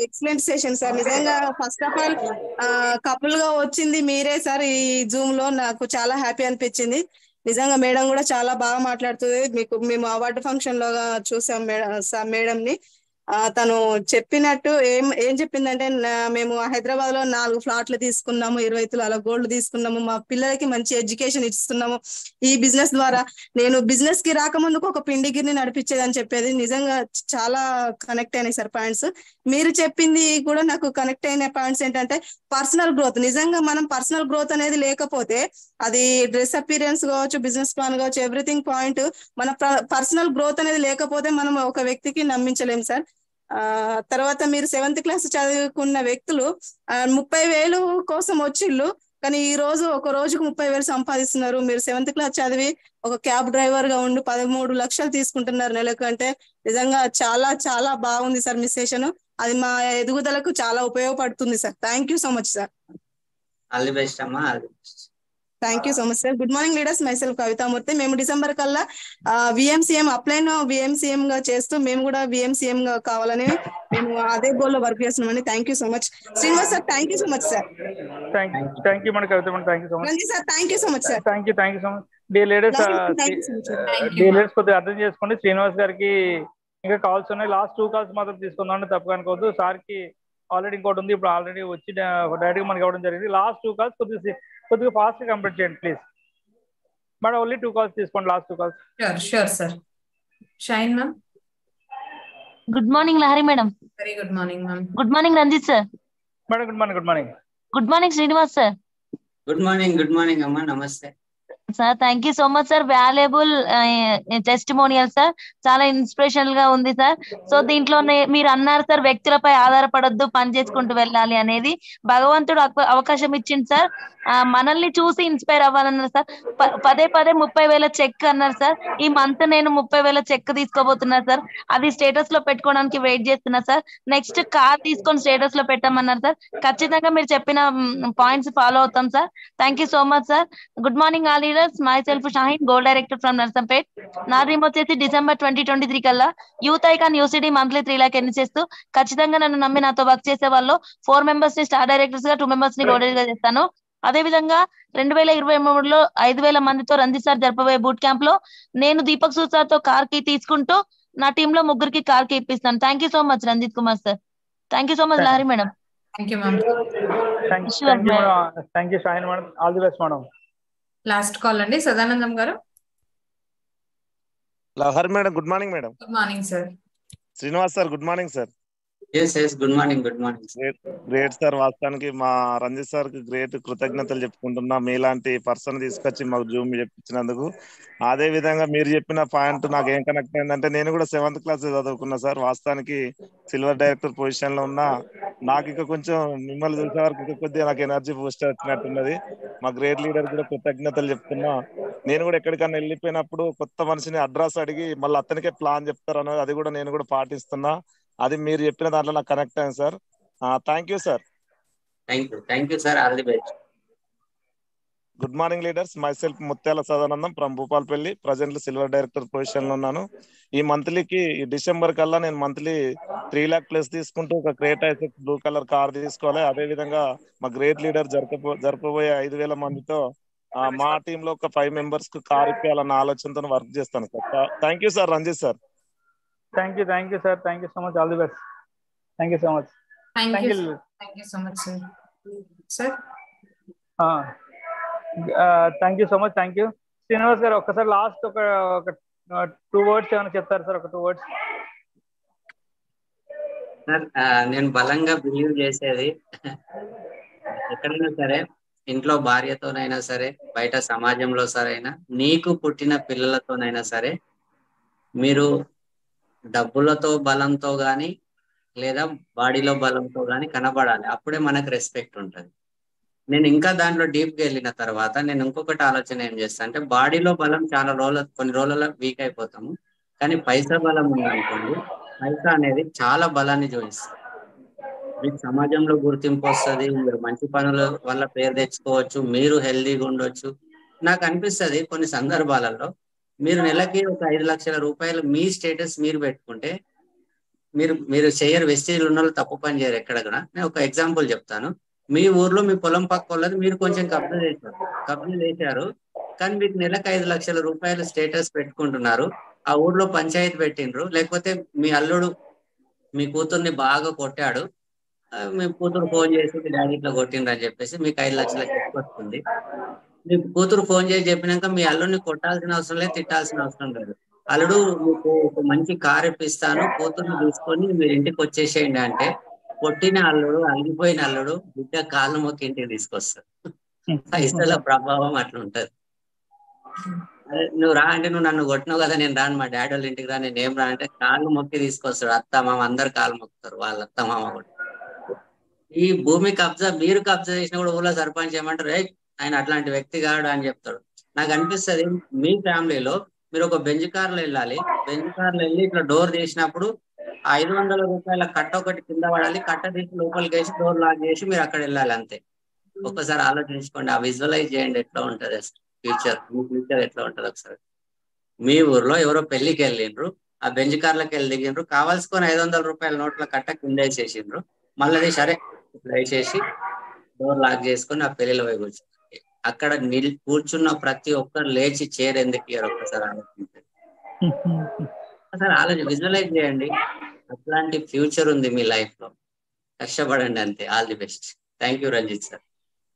Excellent session sir. నిజంగా ఫస్ట్ ఆఫ్ ఆల్ కపుల్ గా వచ్చింది మీరే సార్. ఈ జూమ్ లో నాకు చాలా హ్యాపీ అనిపించింది. నిజంగా మేడం కూడా చాలా బాగా మాట్లాడుతుంది. మేము అవార్డు ఫంక్షన్ లో చూసాం మేడం ని. తను చెప్పినట్టు ఏం చెప్పిందంటే, మేము హైదరాబాద్ లో 4 ఫ్లాట్లు తీసుకున్నాము, 20 తులాల గోల్డ్ తీసుకున్నాము, మా పిల్లలకి మంచి ఎడ్యుకేషన్ ఇస్తున్నాము ఈ బిజినెస్ ద్వారా. నేను బిజినెస్ కి రాకముందుకు ఒక పిండిగిరిని నడిపించేదని చెప్పేది. నిజంగా చాలా కనెక్ట్ అయినాయి సార్ పాయింట్స్. మీరు చెప్పింది కూడా నాకు కనెక్ట్ అయిన పాయింట్స్ ఏంటంటే పర్సనల్ గ్రోత్. నిజంగా మనం పర్సనల్ గ్రోత్ అనేది లేకపోతే, అది డ్రెస్ అపీరియన్స్ కావచ్చు, బిజినెస్ ప్లాన్ కావచ్చు, ఎవ్రీథింగ్ పాయింట్, మన పర్సనల్ గ్రోత్ అనేది లేకపోతే మనం ఒక వ్యక్తికి నమ్మించలేం సార్. తర్వాత మీరు 7th క్లాస్ చదువుకున్న వ్యక్తులు 30,000 కోసం వచ్చిళ్ళు, కానీ ఈ రోజు ఒక రోజుకు 30,000 సంపాదిస్తున్నారు. మీరు 7th క్లాస్ చదివి ఒక క్యాబ్ డ్రైవర్ గా ఉండి 13 లక్షలు తీసుకుంటున్నారు నెలకు. అంటే నిజంగా చాలా చాలా బాగుంది సార్ మీ సెషన్. అది మా ఎదుగుదలకు చాలా ఉపయోగపడుతుంది sir. Thank you so much sir. All the best అమ్మా. All the best. Thank you so much sir. Good morning leaders. Myself Kavithamurthy. మేము December కల్లా విఎంసీఎం అప్లైన్ విఎంసీఎం గా చేస్తూ మేము కూడా విఎంసీఎం గా కావాలని మేము అదే గోల్ లో వర్క్ చేస్తున్నామండి. Thank you so much. Srinivas sir thank you so much sir. Thank you madam. Kavitha madam thank you so much. Ranjith sir thank you so much sir. Thank you so much. Dear leaders కొద్దిగా అర్థం చేసుకోండి. శ్రీనివాస్ గారికి ఇంకా calls ఉన్నాయి. Last 2 calls మాత్రం తీసుకుందాం, తప్పుగా అనుకోవద్దు. సార్కి ఆల్రెడీ ఇంకోటి ఉంది, ఇప్పుడు ఆల్రెడీ వచ్చి డైరెక్ట్ గా మనకి ఇవ్వడం జరిగింది. లాస్ట్ 2 calls కొద్దిగా ఫాస్ట్ గా కంప్లీట్ చేయండి ప్లీజ్ మేడం. ఓన్లీ 2 calls తీసుకోండి, last 2 calls. Sure sir. Shine ma'am. Good morning Lahari madam. Very good morning ma'am. Good morning Ranjith sir. Madam good morning. Good morning Srinivas sir. Good morning అమ్మా. నమస్తే sir. Thank you so much sir. Valuable testimonial sir. చాలా inspirational గా ఉంది sir. So దీంట్లోనే మీరు అన్నారు sir, వ్యక్తులపై ఆధారపడొద్దు, పని చేసుకుంటూ వెళ్ళాలి అనేది. భగవంతుడు అవకాశం ఇచ్చింది సార్. మనల్ని చూసి ఇన్స్పైర్ అవ్వాలన్నారు సార్. పదే 30,000 చెక్ అన్నారు సార్. ఈ మంత్ నేను 30,000 చెక్ తీసుకోబోతున్నా సార్. అది స్టేటస్ లో పెట్టుకోవడానికి వెయిట్ చేస్తున్నా సార్. నెక్స్ట్ కార్ తీసుకొని స్టేటస్ లో పెట్టామన్నారు సార్. ఖచ్చితంగా మీరు చెప్పిన పాయింట్స్ ఫాలో అవుతాం sir. Thank you so much sir. Good morning all leaders. My self Shaheen, gold director from Narsampet. నా డ్రీమ్ వచ్చేసి డిసెంబర్ 2023 కల్లా youth icon uCT monthly 3 lakhs ఎన్ని చేస్తూ ఖచ్చితంగా నన్ను నమ్మి నాతో వర్క్ చేసే వాళ్ళు 4 members ని స్టార్ డైరెక్టర్స్ గా, 2 members ని గోల్డ్ గా చేస్తాను. అదే విధంగా 2023లో 5,000 మందితో రంజిత్ సార్ జరపబోయే బూట్ క్యాంప్ లో నేను దీపక్ సూద్ సార్ తో కార్ కి తీసుకుంటూ నా టీమ్ లో 3 కార్ కి ఇప్పిస్తాను. Thank you so much Ranjith Kumar sir. Thank you so much Lahari madam. Thank you ma'am. Thank you Shahin madam. All the best madam. Last call అండి సదానందం గారు. Lahari madam good morning madam. Good morning sir. Srinivas sir good morning sir. Good morning. Great sir. వాస్తవానికి మా Ranjith sir కి great కృతజ్ఞతలు చెప్పుకుంటున్నా, మీలాంటి person తీసుకొచ్చి మాకు Zoom చెప్పించినందుకు. అదే విధంగా మీరు చెప్పిన పాయింట్ నాకు ఏం కనెక్ట్ అయిందంటే, నేను కూడా 7th class చదువుకున్నా సార్. వాస్తవానికి సిల్వర్ డైరెక్టర్ పొజిషన్ లో ఉన్నా. నాకు ఇక కొంచెం మిమ్మల్ని చూసే వరకు ఇక కొద్దిగా నాకు ఎనర్జీ బూస్ట్ వచ్చినట్టున్నది. మా గ్రేట్ లీడర్ కూడా కృతజ్ఞతలు చెప్తున్నా. నేను కూడా ఎక్కడికన్నా వెళ్ళిపోయినప్పుడు కొత్త మనిషిని అడ్రస్ అడిగి మళ్ళీ అతనికే ప్లాన్ చెప్తారు అన్నది, అది కూడా నేను కూడా పాటిస్తున్నా. అది మీరు చెప్పిన దాంట్లో నాకు కనెక్ట్ అయింది sir. Thank you sir. Thank you sir. All the best. Good morning leaders. Myself Muthyala Sadanandam from Bhupalpally. Presently silver director position లో ఉన్నాను. ఈ మంత్లీకి ఈ డిసెంబర్ కల్లా నేను మంత్లీ 3 lakh ప్లస్ తీసుకుంటూ ఒక Creta Essex blue colour car తీసుకోవాలి. అదే విధంగా మా గ్రేట్ లీడర్ జరపబోయే 5,000 మందితో మా టీమ్ లో ఒక 5 members కు కార్ ఇప్పించాలన్న ఆలోచనతో వర్క్ చేస్తాను sir. Thank you sir Ranjith sir. Thank you sir. Thank you so much. All the best. Thank you so much. Thank you so much sir. Sir thank you so much. Thank you. Srinivas గారు ఒక్కసారి last ఒక 2 words ఏమైనా చెప్తారు sir? ఒక 2 words. Sir నేను బలంగా believe చేసేది, ఎక్కడైనా సరే ఇంట్లో భార్యతోనైనా సరే, బయట సమాజంలో సరైనా, నీకు పుట్టిన పిల్లలతోనైనా సరే, మీరు డబ్బులతో బలంతో గాని లేదా బాడీలో బలంతో గాని కనబడాలి. అప్పుడే మనకు రెస్పెక్ట్ ఉంటుంది. నేను ఇంకా దాంట్లో డీప్గా వెళ్ళిన తర్వాత నేను ఇంకొకటి ఆలోచన ఏం చేస్తాను అంటే, బాడీలో బలం కొన్ని రోజులలో వీక్ అయిపోతాము, కానీ పైసా బలం ఉందనుకోండి, పైసా అనేది చాలా బలాన్ని చూపిస్తుంది. మీకు సమాజంలో గుర్తింపు వస్తుంది, మీరు మంచి పనుల వల్ల పేరు తెచ్చుకోవచ్చు, మీరు హెల్దీగా ఉండొచ్చు. నాకు అనిపిస్తుంది కొన్ని సందర్భాలలో మీరు నెలకి ఒక 5 లక్షల రూపాయలు మీ స్టేటస్ మీరు పెట్టుకుంటే, మీరు చేయరు. వెస్టేజ్ ఉన్న వాళ్ళు తప్పు పని చేయరు ఎక్కడ కూడా. నేను ఒక ఎగ్జాంపుల్ చెప్తాను. మీ ఊర్లో మీ పొలం పక్క వాళ్ళది మీరు కొంచెం కబ్జా చేశారు, కానీ మీకు నెలకు 5 లక్షల రూపాయలు స్టేటస్ పెట్టుకుంటున్నారు. ఆ ఊర్లో పంచాయతీ పెట్టిండ్రు, లేకపోతే మీ అల్లుడు మీ కూతుర్ని బాగా కొట్టాడు, మీ కూతురు ఫోన్ చేసి మీ డాడీ ఇట్లా కొట్టిండ్రు అని చెప్పేసి మీకు 5 లక్షల చెక్ వస్తుంది. మీ కూతురు ఫోన్ చేసి చెప్పినాక మీ అల్లుడిని కొట్టాల్సిన అవసరం లేదు, తిట్టాల్సిన అవసరం లేదు. అల్లుడు మీకు ఒక మంచి కార్ ఇప్పిస్తాను, కూతుర్ని తీసుకొని మీరు ఇంటికి వచ్చేసేయండి అంటే, కొట్టిన అల్లుడు, అలిగిపోయిన అల్లుడు బిడ్డ కాళ్ళు మొక్కి ఇంటికి తీసుకొస్తాడు. పైసల ప్రభావం అట్లా ఉంటది. నువ్వు రా అంటే, నువ్వు నన్ను కొట్టినావు కదా, నేను రాను, మా డాడీ వాళ్ళ ఇంటికి రా, నేను ఏం రా అంటే కాళ్ళు మొక్కి తీసుకొస్తాడు. అత్త మామ అందరు కాళ్ళు మొక్కుతారు, వాళ్ళ అత్త మామ కూడా. ఈ భూమి మీరు కబ్జా చేసినా కూడా ఊళ్ళో సర్పంచ్ ఏమంటారు, ఆయన అట్లాంటి వ్యక్తి కాడు అని చెప్తాడు. నాకు అనిపిస్తుంది మీ ఫ్యామిలీలో మీరు ఒక బెంజ్ కార్లో వెళ్ళాలి, బెంజ్ కార్లో వెళ్ళి ఇట్లా డోర్ తీసినప్పుడు 500 రూపాయల కట్ట ఒకటి కింద పడాలి, కట్ట తీసి లోపలికి వేసి డోర్ లాక్ చేసి మీరు అక్కడ వెళ్ళాలి అంతే. ఒక్కసారి ఆలోచించుకోండి, ఆ విజువలైజ్ చేయండి ఎట్లా ఉంటది ఫ్యూచర్ ఎట్లా ఉంటది. ఒకసారి మీ ఊర్లో ఎవరో పెళ్లికి వెళ్ళిండ్రు, ఆ బెంజ్ కార్లకి వెళ్ళి దిగిండ్రు, కావాల్సుకొని 500 రూపాయల నోట్ల కట్ట కింద వేసేసిండ్రు, మళ్ళీ సరే ఇట్లా వేసేసి డోర్ లాక్ చేసుకొని ఆ పెళ్లిలో పోయి కూర్చుంది. అక్కడ కూర్చున్న ప్రతి ఒక్కరు లేచి చైర్ ఎందుకు ఇయ్యారు? ఒక్కసారి విజువలైజ్ చేయండి. అట్లాంటి ఫ్యూచర్ ఉంది మీ లైఫ్ లో, కష్టపడండి అంతే. All the best. Thank you Ranjith sir.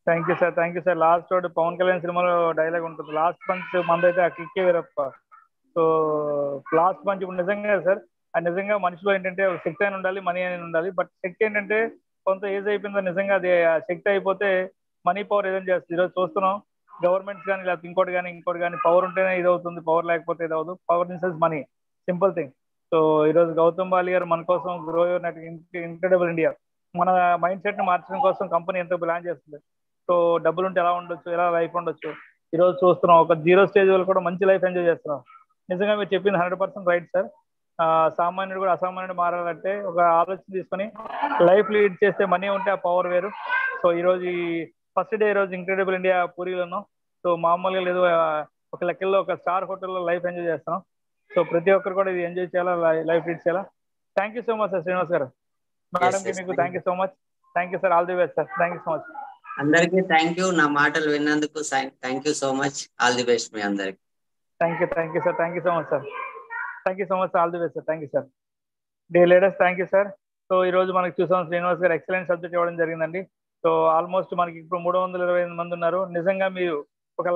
Thank you sir. Last road Pawan Kalyan సినిమాలో డైలాగ్ ఉంటుంది, లాస్ట్ పంచ్ మందైతే ఆ కిక్కే వేరప్ప. సో లాస్ట్ పంచ్ ఇప్పుడు నిజంగా సార్, అది నిజంగా మనిషిలో ఏంటంటే శక్తి అని ఉండాలి, మనీ అని ఉండాలి. బట్ శక్తి ఏంటంటే కొంత ఏజ్ అయిపోయిందో నిజంగా అది శక్తి అయిపోతే మనీ పవర్ ఏదైనా చేస్తుంది. ఈరోజు చూస్తున్నాం గవర్నమెంట్స్ కానీ లేకపోతే ఇంకోటి కానీ పవర్ ఉంటేనే ఇది అవుతుంది, పవర్ లేకపోతే ఇది అవుతుంది. Power in sense money, simple thing. So ఈరోజు గౌతమ్ బాలి గారు మన కోసం grow your net incredible India, మన మైండ్ సెట్ ని మార్చడం కోసం కంపెనీ ఎంతో ప్లాన్ చేస్తుంది. సో డబ్బులు ఉంటే ఎలా ఉండొచ్చు, ఎలా లైఫ్ ఉండొచ్చు. ఈ రోజు చూస్తున్నాం ఒక 0 స్టేజ్ వాళ్ళు కూడా మంచి లైఫ్ ఎంజాయ్ చేస్తున్నాం. నిజంగా మీరు చెప్పింది 100% రైట్ సార్. సామాన్యుడు కూడా అసామాన్యుడు మారాలంటే ఒక ఆలోచన తీసుకొని లైఫ్ లీడ్ చేస్తే మనీ ఉంటే ఆ పవర్ వేరు. సో ఈ రోజు ఈ ఫస్ట్ డే రోజు ఇంక్రెడిబుల్ ఇండియా పూరిలో ఉన్నాం. సో మామూలుగా లేదు, ఒక లెక్కల్లో ఒక స్టార్ హోటల్లో లైఫ్ ఎంజాయ్ చేస్తున్నాం. సో ప్రతి ఒక్కరు కూడా ఇది ఎంజాయ్ చేయాలా, లైఫ్ లీడ్ చేయాలా. Thank you so much sir Srinivas గారు. మేడం కి మీకు thank you so much. Thank you sir. All the best sir. Thank you so much. అందరికీ థ్యాంక్ యూ, నా మాటలు విన్నందుకు thank you so much. All the best మీ అందరికి. Thank you sir. Thank you so much sir. Thank you so much. All the best sir. Thank you sir. Day leaders thank you sir. So ఈ రోజు మనకి చూసాం శ్రీనివాస్ గారు excellent subject ఇవ్వడం జరిగిందండి. So almost మనకి ఇప్పుడు 325 మంది ఉన్నారు. నిజంగా మీరు